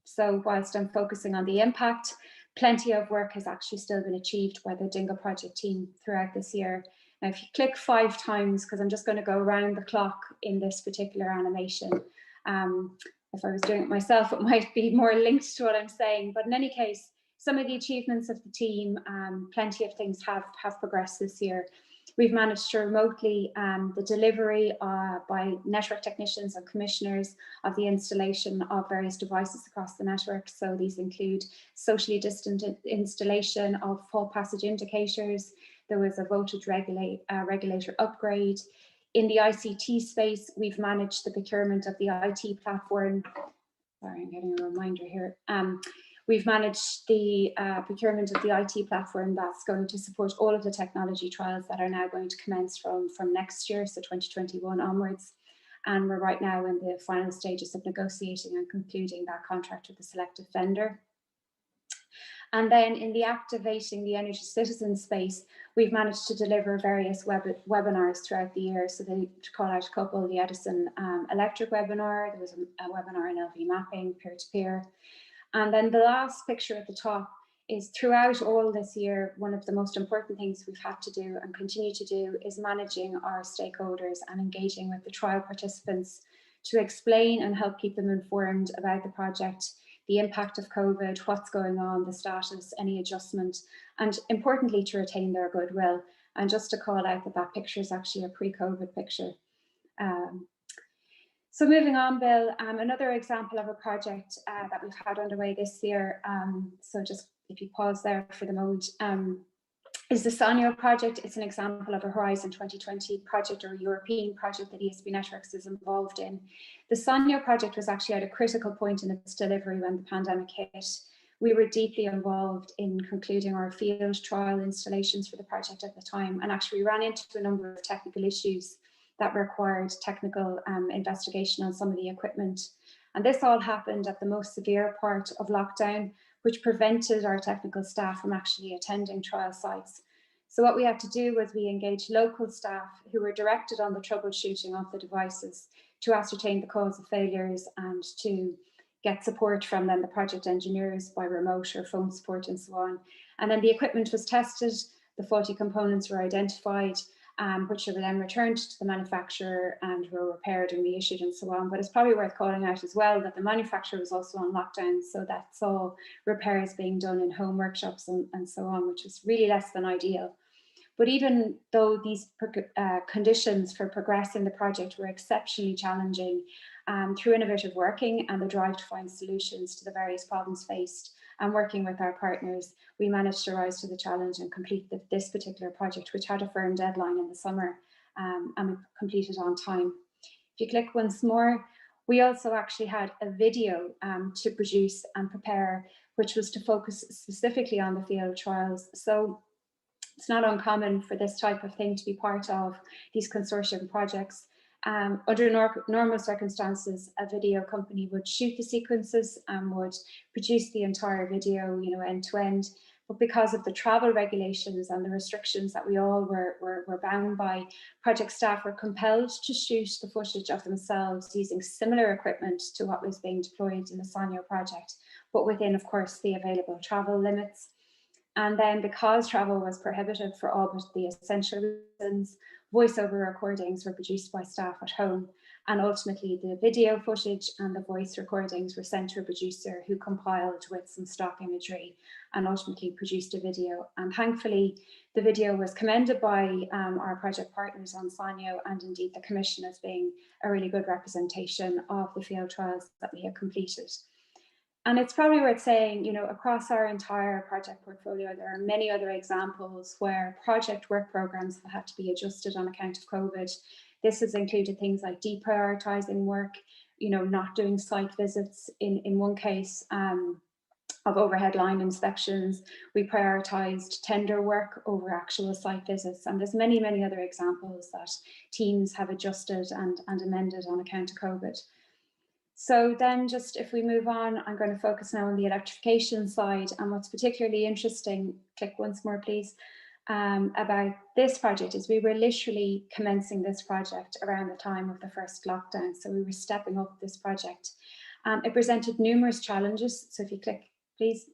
So whilst I'm focusing on the impact, plenty of work has actually still been achieved by the Dingle project team throughout this year. Now, if you click 5 times, because I'm just going to go around the clock in this particular animation. If I was doing it myself, it might be more linked to what I'm saying. But in any case, some of the achievements of the team, plenty of things have progressed this year. We've managed to remotely the delivery by network technicians and commissioners of the installation of various devices across the network. So these include socially distant installation of fault passage indicators. There was a voltage regulator upgrade. In the ICT space, we've managed the procurement of the IT platform. Sorry, I'm getting a reminder here. We've managed the procurement of the IT platform that's going to support all of the technology trials that are now going to commence from next year, so 2021 onwards. And we're right now in the final stages of negotiating and concluding that contract with the selected vendor. And then in the activating the energy citizen space, we've managed to deliver various webinars throughout the year. So to call out a couple, the Edison Electric webinar, there was a webinar in LV mapping, peer-to-peer. And then the last picture at the top is throughout all this year, one of the most important things we've had to do and continue to do is managing our stakeholders and engaging with the trial participants to explain and help keep them informed about the project, the impact of COVID, what's going on, the status, any adjustment, and importantly to retain their goodwill. And just to call out that that picture is actually a pre-COVID picture. So moving on, Bill, another example of a project that we've had underway this year, so just if you pause there for the moment, is the Sanyo project. It's an example of a Horizon 2020 project or a European project that ESB Networks is involved in. The Sanyo project was actually at a critical point in its delivery when the pandemic hit. We were deeply involved in concluding our field trial installations for the project at the time, and actually ran into a number of technical issues that required technical investigation on some of the equipment. And this all happened at the most severe part of lockdown, which prevented our technical staff from actually attending trial sites. So what we had to do was we engaged local staff who were directed on the troubleshooting of the devices to ascertain the cause of failures and to get support from then the project engineers by remote or phone support and so on. And then the equipment was tested, the faulty components were identified, which were then returned to the manufacturer and were repaired and reissued and so on. But it's probably worth calling out as well that the manufacturer was also on lockdown, so that saw repairs being done in home workshops and so on, which was really less than ideal. But even though these conditions for progressing the project were exceptionally challenging, through innovative working and the drive to find solutions to the various problems faced and working with our partners, we managed to rise to the challenge and complete this particular project, which had a firm deadline in the summer, and we completed on time. If you click once more, we also actually had a video to produce and prepare, which was to focus specifically on the field trials. So it's not uncommon for this type of thing to be part of these consortium projects. Under normal circumstances, a video company would shoot the sequences and would produce the entire video, end to end. But because of the travel regulations and the restrictions that we all were bound by, project staff were compelled to shoot the footage of themselves using similar equipment to what was being deployed in the Sanyo project, but within, of course, the available travel limits. And then because travel was prohibited for all but the essential reasons, voiceover recordings were produced by staff at home. And ultimately the video footage and the voice recordings were sent to a producer who compiled with some stock imagery and ultimately produced a video. And thankfully, the video was commended by our project partners on Sanyo and indeed the Commission as being a really good representation of the field trials that we had completed. And it's probably worth saying, across our entire project portfolio, there are many other examples where project work programs have had to be adjusted on account of COVID. This has included things like deprioritizing work, not doing site visits. In one case of overhead line inspections, we prioritized tender work over actual site visits. And there's many, many other examples that teams have adjusted and amended on account of COVID. So then just if we move on, I'm going to focus now on the electrification side, and what's particularly interesting, click once more please, about this project is we were literally commencing this project around the time of the first lockdown. So we were stepping up this project. It presented numerous challenges. So if you click please,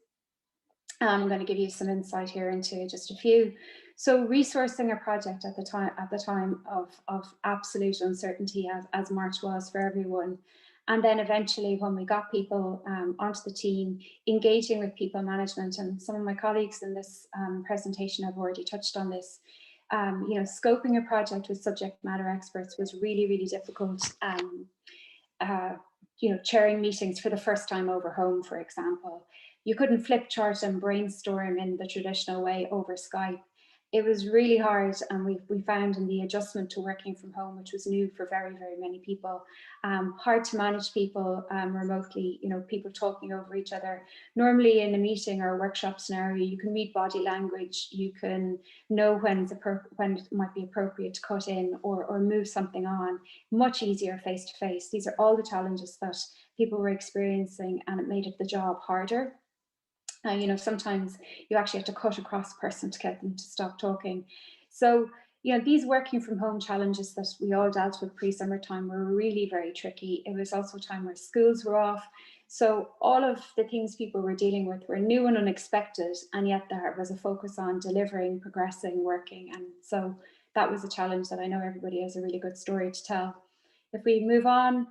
I'm going to give you some insight here into just a few. So resourcing a project at the time of absolute uncertainty, as March was for everyone. And then eventually when we got people onto the team, engaging with people management, and some of my colleagues in this presentation have already touched on this, scoping a project with subject matter experts was really, really difficult. Chairing meetings for the first time over home, for example. You couldn't flip chart and brainstorm in the traditional way over Skype. It was really hard, and we found in the adjustment to working from home, which was new for very, very many people, hard to manage people remotely, people talking over each other. Normally in a meeting or a workshop scenario, you can read body language, you can know when it might be appropriate to cut in or move something on, much easier face to face. These are all the challenges that people were experiencing, and it made the job harder. Sometimes you actually have to cut across a person to get them to stop talking. So, these working from home challenges that we all dealt with pre-summertime were really very tricky. It was also a time where schools were off. So all of the things people were dealing with were new and unexpected, and yet there was a focus on delivering, progressing, working. And so that was a challenge that I know everybody has a really good story to tell. If we move on,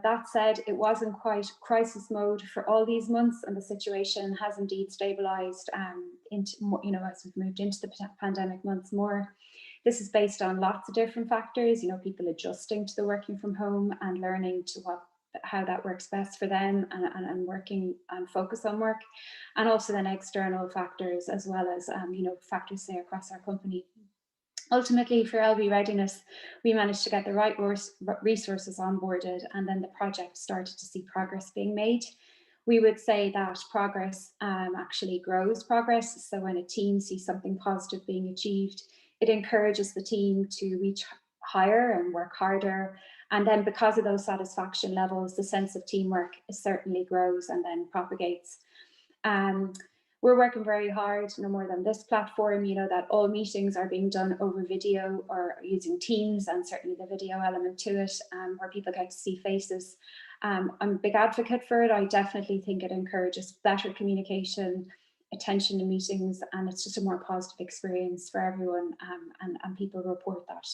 that said, it wasn't quite crisis mode for all these months, and the situation has indeed stabilized into, as we've moved into the pandemic months more. This is based on lots of different factors, people adjusting to the working from home and learning to how that works best for them, and working and focus on work, and also then external factors as well as factors say across our company. Ultimately, for LV readiness, we managed to get the right resources onboarded, and then the project started to see progress being made. We would say that progress actually grows progress. So when a team sees something positive being achieved, it encourages the team to reach higher and work harder. And then because of those satisfaction levels, the sense of teamwork certainly grows and then propagates. We're working very hard, no more than this platform, that all meetings are being done over video or using Teams, and certainly the video element to it, where people get to see faces. I'm a big advocate for it. I definitely think it encourages better communication, attention to meetings, and it's just a more positive experience for everyone, and people report that.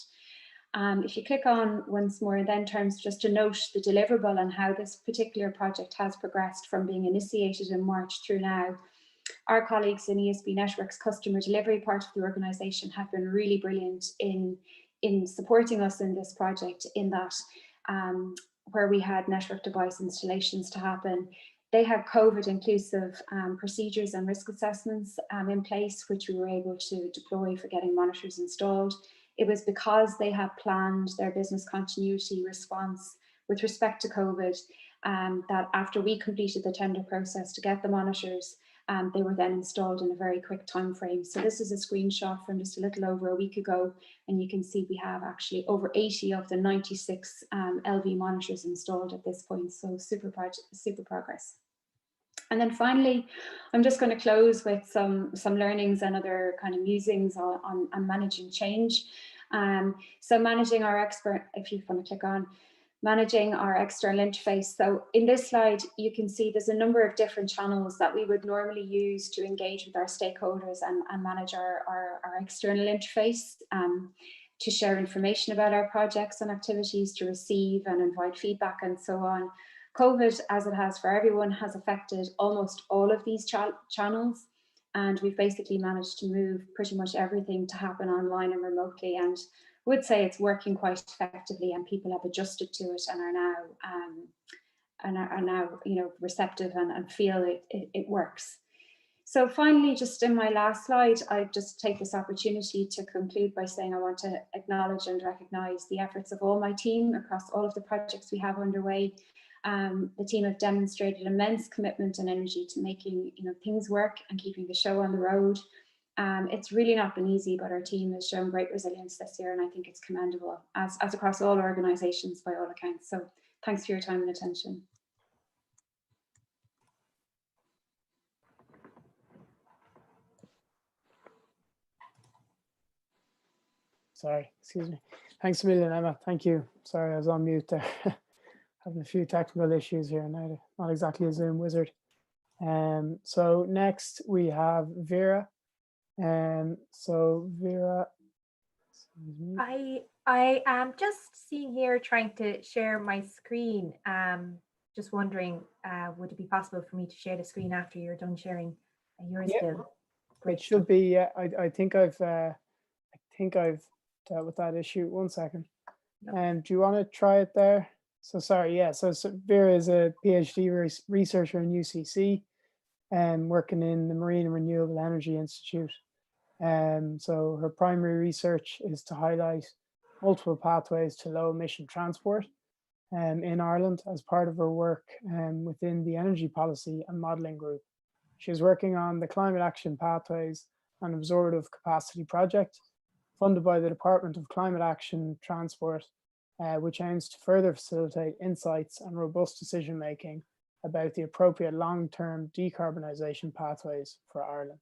If you click on once more, then terms just to note the deliverable and how this particular project has progressed from being initiated in March through now. Our colleagues in ESB Network's customer delivery part of the organisation have been really brilliant in supporting us in this project, in that where we had network device installations to happen, they had COVID inclusive procedures and risk assessments in place, which we were able to deploy for getting monitors installed. It was because they had planned their business continuity response with respect to COVID that after we completed the tender process to get the monitors, they were then installed in a very quick time frame. So this is a screenshot from just a little over a week ago, and you can see we have actually over 80 of the 96 LV monitors installed at this point. So super progress. And then finally, I'm just going to close with some learnings and other kind of musings on managing change. So managing our if you want to click on, managing our external interface. So in this slide, you can see there's a number of different channels that we would normally use to engage with our stakeholders and manage our external interface, to share information about our projects and activities, to receive and invite feedback and so on. COVID, as it has for everyone, has affected almost all of these channels, and we've basically managed to move pretty much everything to happen online and remotely, and would say it's working quite effectively, and people have adjusted to it and are now receptive and feel it works. So finally, just in my last slide, I just take this opportunity to conclude by saying I want to acknowledge and recognise the efforts of all my team across all of the projects we have underway. The team have demonstrated immense commitment and energy to making things work and keeping the show on the road. It's really not been easy, but our team has shown great resilience this year, and I think it's commendable, as across all organisations by all accounts. So thanks for your time and attention. Sorry, excuse me. Thanks a million, Emma. Thank you. Sorry, I was on mute there. Having a few technical issues here now. Not exactly a Zoom wizard. So next we have Vera. So Vera, I am just seeing here, trying to share my screen. Just wondering, would it be possible for me to share the screen after you're done sharing yours, Bill? It should be. Yeah, I think I've dealt with that issue. 1 second. Do you want to try it there? So sorry. Yeah. So Vera is a PhD researcher in UCC, and working in the Marine and Renewable Energy Institute. So her primary research is to highlight multiple pathways to low emission transport in Ireland as part of her work within the Energy Policy and Modelling Group. She's working on the Climate Action Pathways and Absorptive Capacity Project, funded by the Department of Climate Action Transport, which aims to further facilitate insights and robust decision making about the appropriate long-term decarbonisation pathways for Ireland.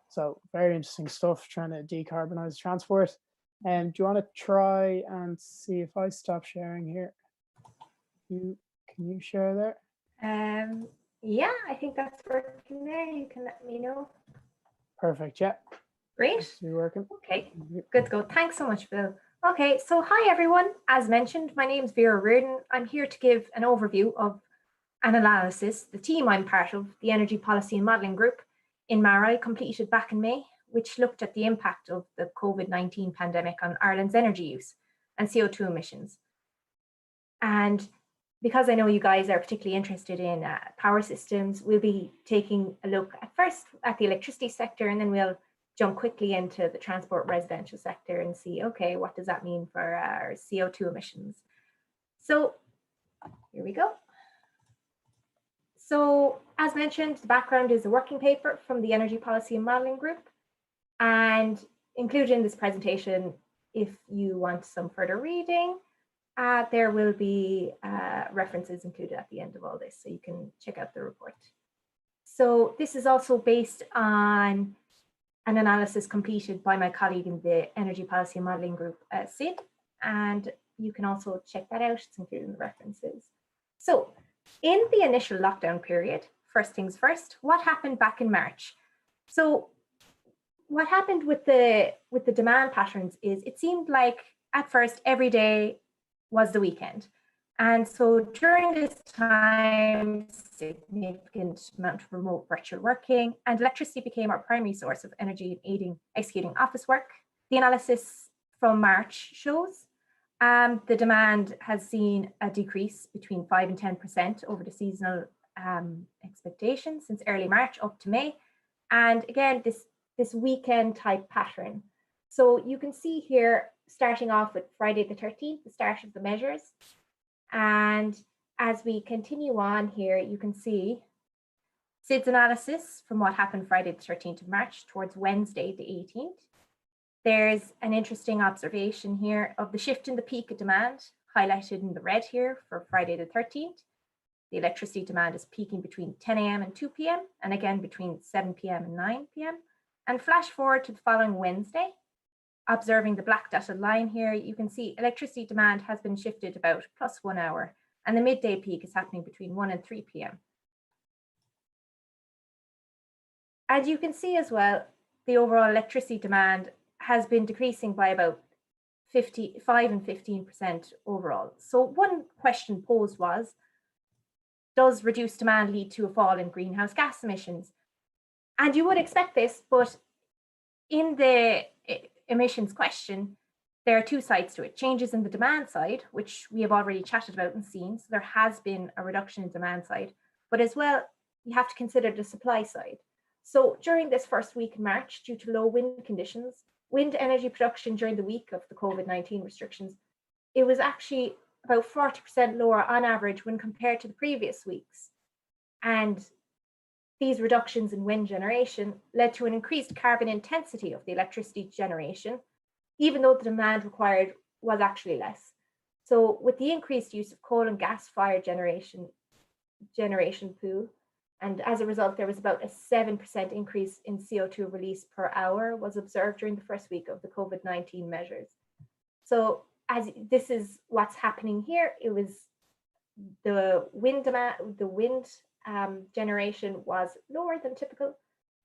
So very interesting stuff, trying to decarbonise transport. Do you want to try and see if I stop sharing here? Can you share there? Yeah, I think that's working there. You can let me know. Perfect. Yeah. Great. You're working. Okay. Good to go. Thanks so much, Bill. Okay. So hi everyone. As mentioned, my name is Vera Reardon. I'm here to give an overview of an analysis the team I'm part of, the Energy Policy and Modelling Group in Marai, completed back in May, which looked at the impact of the COVID-19 pandemic on Ireland's energy use and CO2 emissions. And because I know you guys are particularly interested in power systems, we'll be taking a look at first at the electricity sector, and then we'll jump quickly into the transport residential sector and see, okay, what does that mean for our CO2 emissions? So here we go. So as mentioned, the background is a working paper from the Energy Policy and Modelling Group, and included in this presentation, if you want some further reading, there will be references included at the end of all this, so you can check out the report. So this is also based on an analysis completed by my colleague in the Energy Policy and Modelling Group, Sid, and you can also check that out. It's included in the references. So in the initial lockdown period, first things first, what happened back in March? So what happened with the demand patterns is it seemed like at first every day was the weekend. And so during this time, significant amount of remote virtual working and electricity became our primary source of energy in aiding executing office work. The analysis from March shows the demand has seen a decrease between 5 and 10% over the seasonal expectations since early March up to May. And again, this weekend type pattern. So you can see here, starting off with Friday the 13th, the start of the measures. And as we continue on here, you can see CIGRE's analysis from what happened Friday the 13th of March towards Wednesday the 18th. There's an interesting observation here of the shift in the peak of demand, highlighted in the red here for Friday the 13th. The electricity demand is peaking between 10 a.m. and 2 p.m. and again between 7 p.m. and 9 p.m. And flash forward to the following Wednesday, observing the black dotted line here, you can see electricity demand has been shifted about +1 hour, and the midday peak is happening between 1 and 3 p.m. As you can see as well, the overall electricity demand has been decreasing by about 5 and 15% overall. So one question posed was, does reduced demand lead to a fall in greenhouse gas emissions? And you would expect this, but in the emissions question, there are two sides to it. Changes in the demand side, which we have already chatted about and seen. So there has been a reduction in demand side, but as well, you have to consider the supply side. So during this first week in March, due to low wind conditions, wind energy production during the week of the COVID-19 restrictions, it was actually about 40% lower on average when compared to the previous weeks. And these reductions in wind generation led to an increased carbon intensity of the electricity generation, even though the demand required was actually less. So with the increased use of coal and gas fired generation pool, and as a result, there was about a 7% increase in CO2 release per hour was observed during the first week of the COVID-19 measures. So as this is what's happening here, it was the wind demand, generation was lower than typical.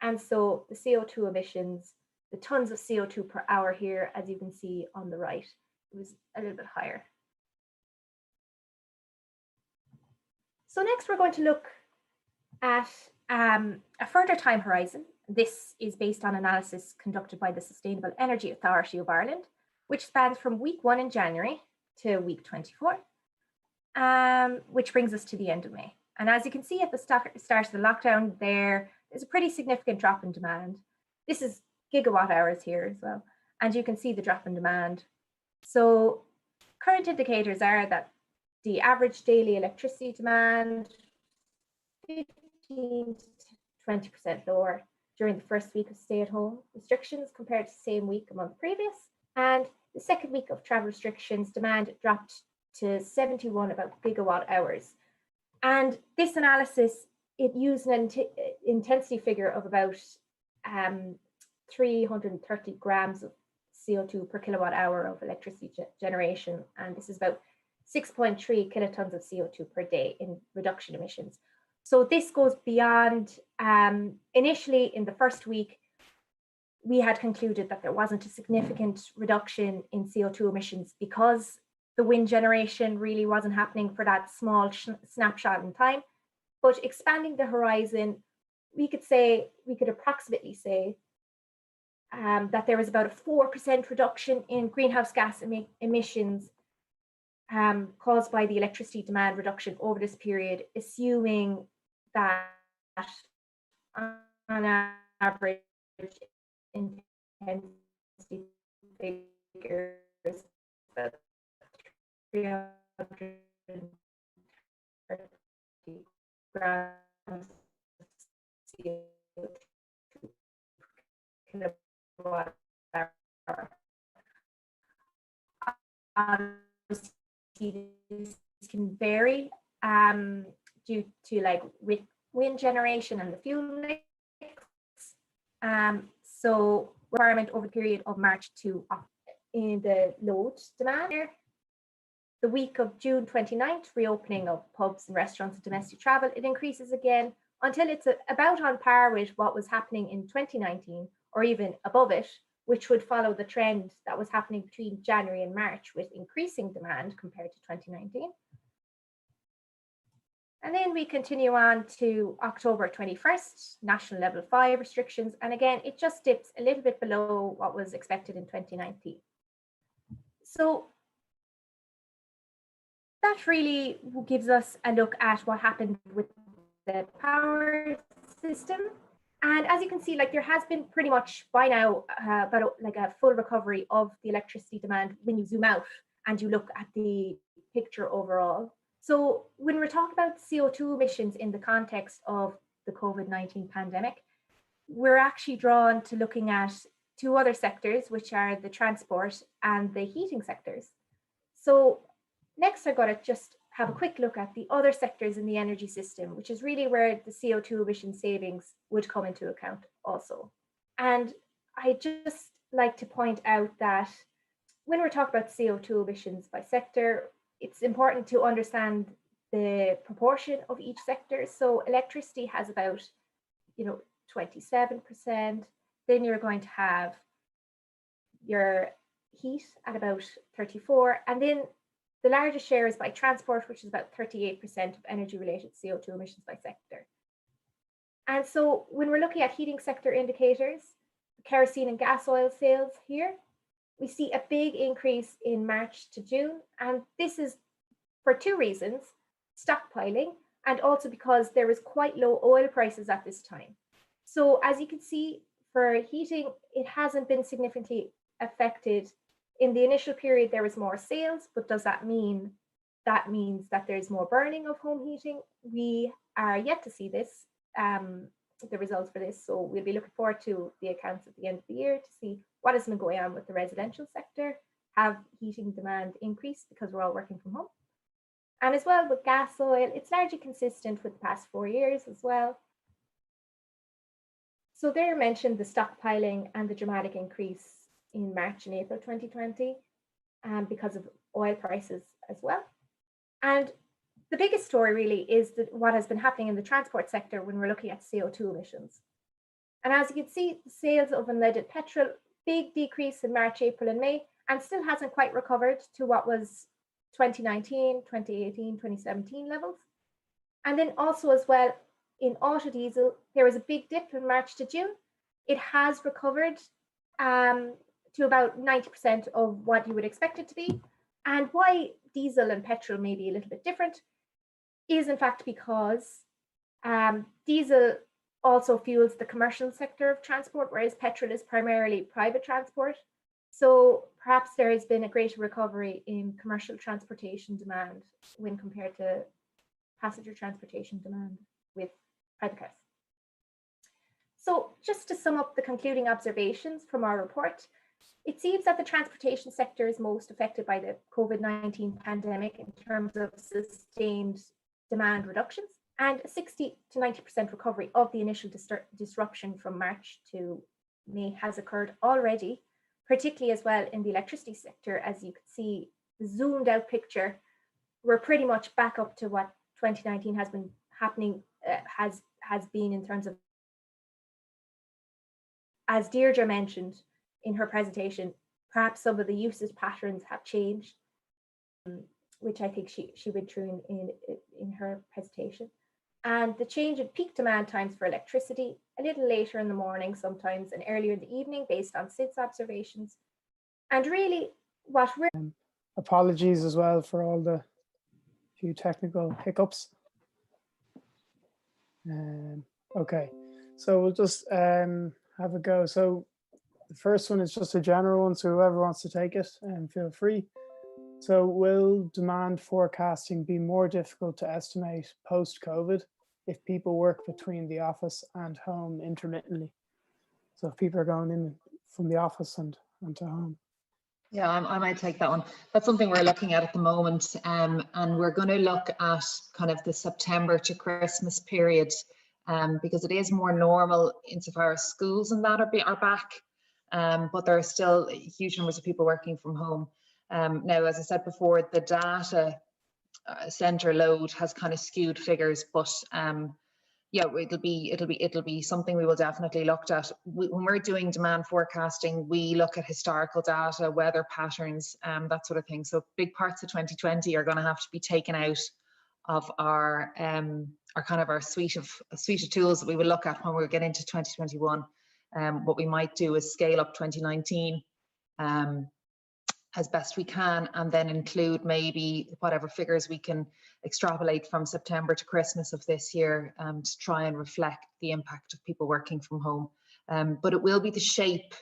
And so the CO2 emissions, the tons of CO2 per hour here, as you can see on the right, it was a little bit higher. So next we're going to look at a further time horizon. This is based on analysis conducted by the Sustainable Energy Authority of Ireland, which spans from week 1 in January to week 24, which brings us to the end of May. And as you can see at the start of the lockdown there's a pretty significant drop in demand. This is gigawatt hours here as well. And you can see the drop in demand. So current indicators are that the average daily electricity demand 15 to 20% lower during the first week of stay-at-home restrictions compared to the same week a month previous. And the second week of travel restrictions, demand dropped to 71 about gigawatt hours. And this analysis, it used an intensity figure of about 330 grams of CO2 per kilowatt hour of electricity generation. And this is about 6.3 kilotons of CO2 per day in reduction emissions. So this goes beyond, initially in the first week, we had concluded that there wasn't a significant reduction in CO2 emissions because the wind generation really wasn't happening for that small snapshot in time. But expanding the horizon, we could approximately say that there was about a 4% reduction in greenhouse gas emissions caused by the electricity demand reduction over this period, assuming that on average intensity figures about 330 grams of CO2 per kilowatt hour. This can vary due to like wind generation and the fuel mix. So requirement over the period of March to in the load demand. The week of June 29th, reopening of pubs and restaurants and domestic travel, it increases again until it's about on par with what was happening in 2019 or even above it, which would follow the trend that was happening between January and March with increasing demand compared to 2019. And then we continue on to October 21st, national level 5 restrictions. And again, it just dips a little bit below what was expected in 2019. So that really gives us a look at what happened with the power system. And as you can see, like there has been pretty much by now about like a full recovery of the electricity demand when you zoom out and you look at the picture overall. So when we're talking about CO2 emissions in the context of the COVID-19 pandemic, we're actually drawn to looking at two other sectors, which are the transport and the heating sectors. So next, I'm going to just have a quick look at the other sectors in the energy system, which is really where the CO2 emission savings would come into account also. And I just like to point out that when we're talking about CO2 emissions by sector, it's important to understand the proportion of each sector. So electricity has about, 27%. Then you're going to have your heat at about 34%. And then the largest share is by transport, which is about 38% of energy-related CO2 emissions by sector. And so when we're looking at heating sector indicators, kerosene and gas oil sales here, we see a big increase in March to June. And this is for two reasons: stockpiling, and also because there was quite low oil prices at this time. So as you can see, for heating, it hasn't been significantly affected. In the initial period, there was more sales, but does that mean that means that there's more burning of home heating? We are yet to see this, the results for this. So we'll be looking forward to the accounts at the end of the year to see what has been going on with the residential sector. Have heating demand increased because we're all working from home? And as well with gas oil, it's largely consistent with the past 4 years as well. So there mentioned the stockpiling and the dramatic increase in March and April 2020 because of oil prices as well. And the biggest story really is what has been happening in the transport sector when we're looking at CO2 emissions. And as you can see, sales of unleaded petrol, big decrease in March, April and May, and still hasn't quite recovered to what was 2019, 2018, 2017 levels. And then also as well, in auto diesel, there was a big dip in March to June. It has recovered to about 90% of what you would expect it to be. And why diesel and petrol may be a little bit different is in fact because diesel also fuels the commercial sector of transport, whereas petrol is primarily private transport. So perhaps there has been a greater recovery in commercial transportation demand when compared to passenger transportation demand with private cars. So just to sum up the concluding observations from our report, it seems that the transportation sector is most affected by the COVID-19 pandemic in terms of sustained demand reductions, and a 60 to 90% recovery of the initial disruption from March to May has occurred already, particularly as well in the electricity sector. As you can see, the zoomed out picture, we're pretty much back up to what 2019 has been happening, has been in terms of, as Deirdre mentioned in her presentation, perhaps some of the usage patterns have changed, which I think she went through in her presentation. And the change in peak demand times for electricity, a little later in the morning sometimes and earlier in the evening based on SIDS observations. And really what we're... Apologies as well for all the few technical hiccups. Okay, so we'll just have a go. So the first one is just a general one, so whoever wants to take it, feel free. So will demand forecasting be more difficult to estimate post-COVID if people work between the office and home intermittently? So if people are going in from the office and to home. Yeah, I might take that one. That's something we're looking at the moment, and we're going to look at kind of the September to Christmas period, because it is more normal insofar as schools and that are back, but there are still huge numbers of people working from home. Now, as I said before, the data center load has kind of skewed figures, but yeah, it'll be something we will definitely look at. When we're doing demand forecasting, we look at historical data, weather patterns, that sort of thing. So big parts of 2020 are going to have to be taken out of our kind of our suite of tools that we will look at when we get into 2021. What we might do is scale up 2019 as best we can, and then include maybe whatever figures we can extrapolate from September to Christmas of this year to try and reflect the impact of people working from home. But it will be the shape,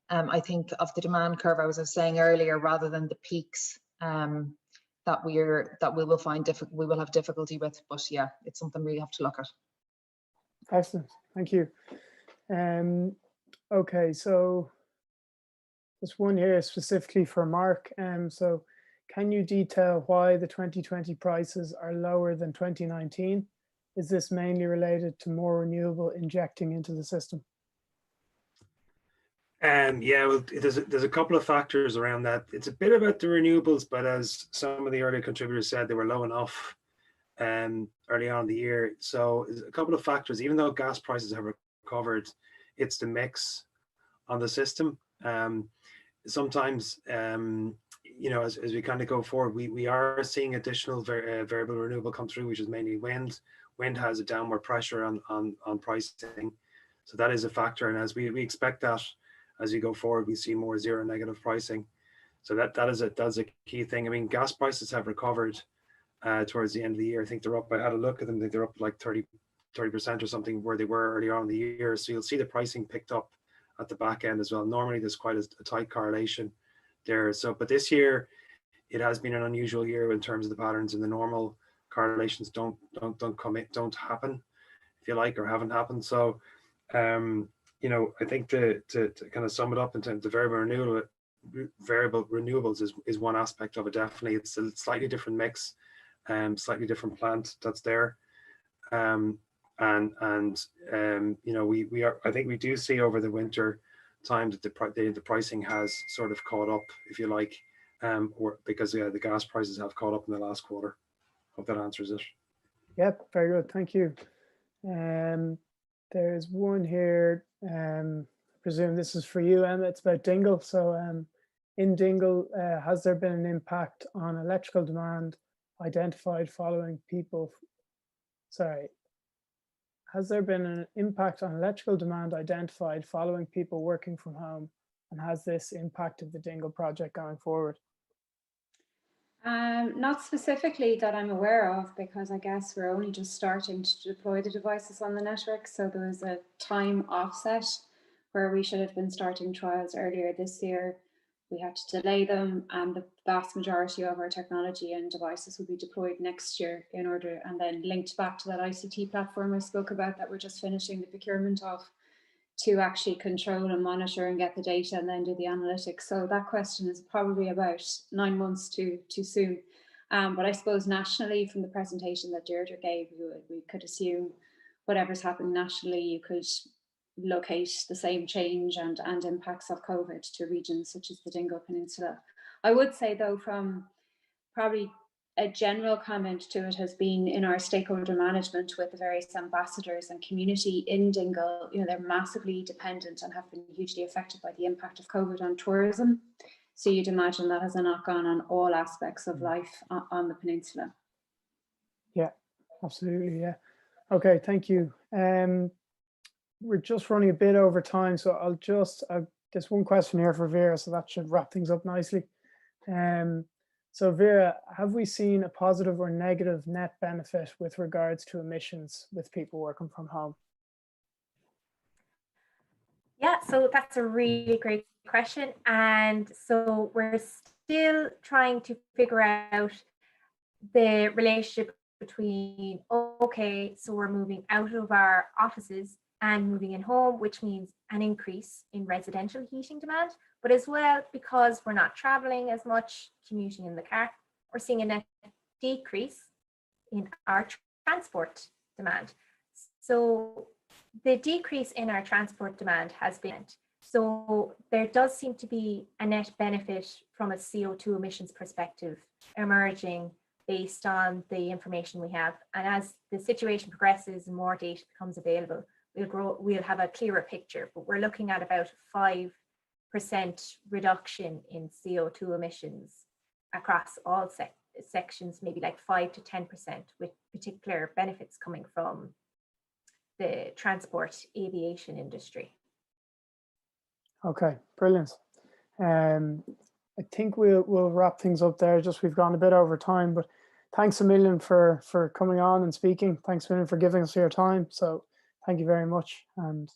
I think, of the demand curve I was saying earlier, rather than the peaks that we will have difficulty with. But yeah, it's something we have to look at. Excellent, thank you. Okay, so there's one here specifically for Mark. So can you detail why the 2020 prices are lower than 2019? Is this mainly related to more renewable injecting into the system? Yeah, well, there's a couple of factors around that. It's a bit about the renewables, but as some of the earlier contributors said, they were low enough early on in the year. So a couple of factors. Even though gas prices have recovered, it's the mix on the system. Sometimes, you know, as we kind of go forward, we are seeing additional variable renewable come through, which is mainly wind. Wind has a downward pressure on pricing, so that is a factor. And as we expect that as we go forward, we see more zero negative pricing. So that is a key thing. I mean, gas prices have recovered towards the end of the year. I think they're up. I had a look at them. I think they're up like 30% or something where they were earlier on in the year. So you'll see the pricing picked up at the back end as well. Normally there's quite a tight correlation there. So, but this year it has been an unusual year in terms of the patterns, and the normal correlations don't happen, if you like, or haven't happened. So, you know, I think to kind of sum it up in terms of variable renewables is one aspect of it. Definitely, it's a slightly different mix, slightly different plant that's there. You know, I think we do see over the winter time that the pricing has sort of caught up, if you like, because the gas prices have caught up in the last quarter. Hope that answers it. Yep, very good, thank you. There's one here, I presume this is for you, Emma. It's about Dingle. So in Dingle, has there been an impact on electrical demand identified following people? Sorry. Has there been an impact on electrical demand identified following people working from home? And has this impacted the Dingle project going forward? Not specifically that I'm aware of, because I guess we're only just starting to deploy the devices on the network. So there was a time offset where we should have been starting trials earlier this year. We had to delay them, and the vast majority of our technology and devices will be deployed next year in order, and then linked back to that ICT platform I spoke about that we're just finishing the procurement of, to actually control and monitor and get the data and then do the analytics. So that question is probably about 9 months too soon. But I suppose nationally, from the presentation that Deirdre gave, we could assume whatever's happening nationally, you could locate the same change and impacts of COVID to regions such as the Dingle Peninsula. I would say though, from probably a general comment to it has been in our stakeholder management with the various ambassadors and community in Dingle, you know, they're massively dependent and have been hugely affected by the impact of COVID on tourism. So you'd imagine that has a knock-on on all aspects of life on the peninsula. Yeah, absolutely, yeah. Okay, thank you. We're just running a bit over time, so I'll just, there's one question here for Vera, so that should wrap things up nicely. So Vera, have we seen a positive or negative net benefit with regards to emissions with people working from home? Yeah, so that's a really great question. And so we're still trying to figure out the relationship between, okay, so we're moving out of our offices and moving in home, which means an increase in residential heating demand, but as well, because we're not traveling as much, commuting in the car, we're seeing a net decrease in our transport demand. So the decrease in our transport demand has been, so there does seem to be a net benefit from a CO2 emissions perspective emerging based on the information we have. And as the situation progresses and more data becomes available, we'll have a clearer picture. But we're looking at about 5% reduction in CO2 emissions across all sections, maybe like 5 to 10%, with particular benefits coming from the transport aviation industry. Okay, brilliant. I think we'll wrap things up there. Just we've gone a bit over time, but thanks a million for coming on and speaking. Thanks a million for giving us your time. So thank you very much, and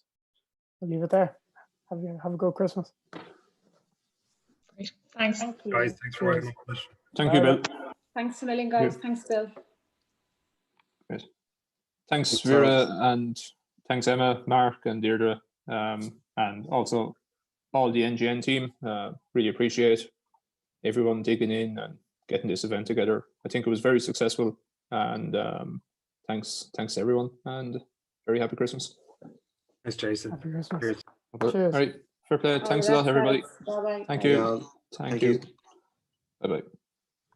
I'll leave it there. Have a good Christmas. Great. Thanks. Thank you. Guys, thanks for having me. Thank you, Bill. Thanks a million, guys. Thanks, Bill. Great. Thanks, Vera, and thanks, Emma, Mark, and Deirdre, and also all the NGN team. Really appreciate everyone digging in and getting this event together. I think it was very successful, and thanks to everyone, and very happy Christmas. Thanks, Jason. Happy Christmas. Cheers. Cheers. All right, fair play. Thanks a lot, everybody. Bye-bye. Thank you. Yeah. Thank you. Bye-bye.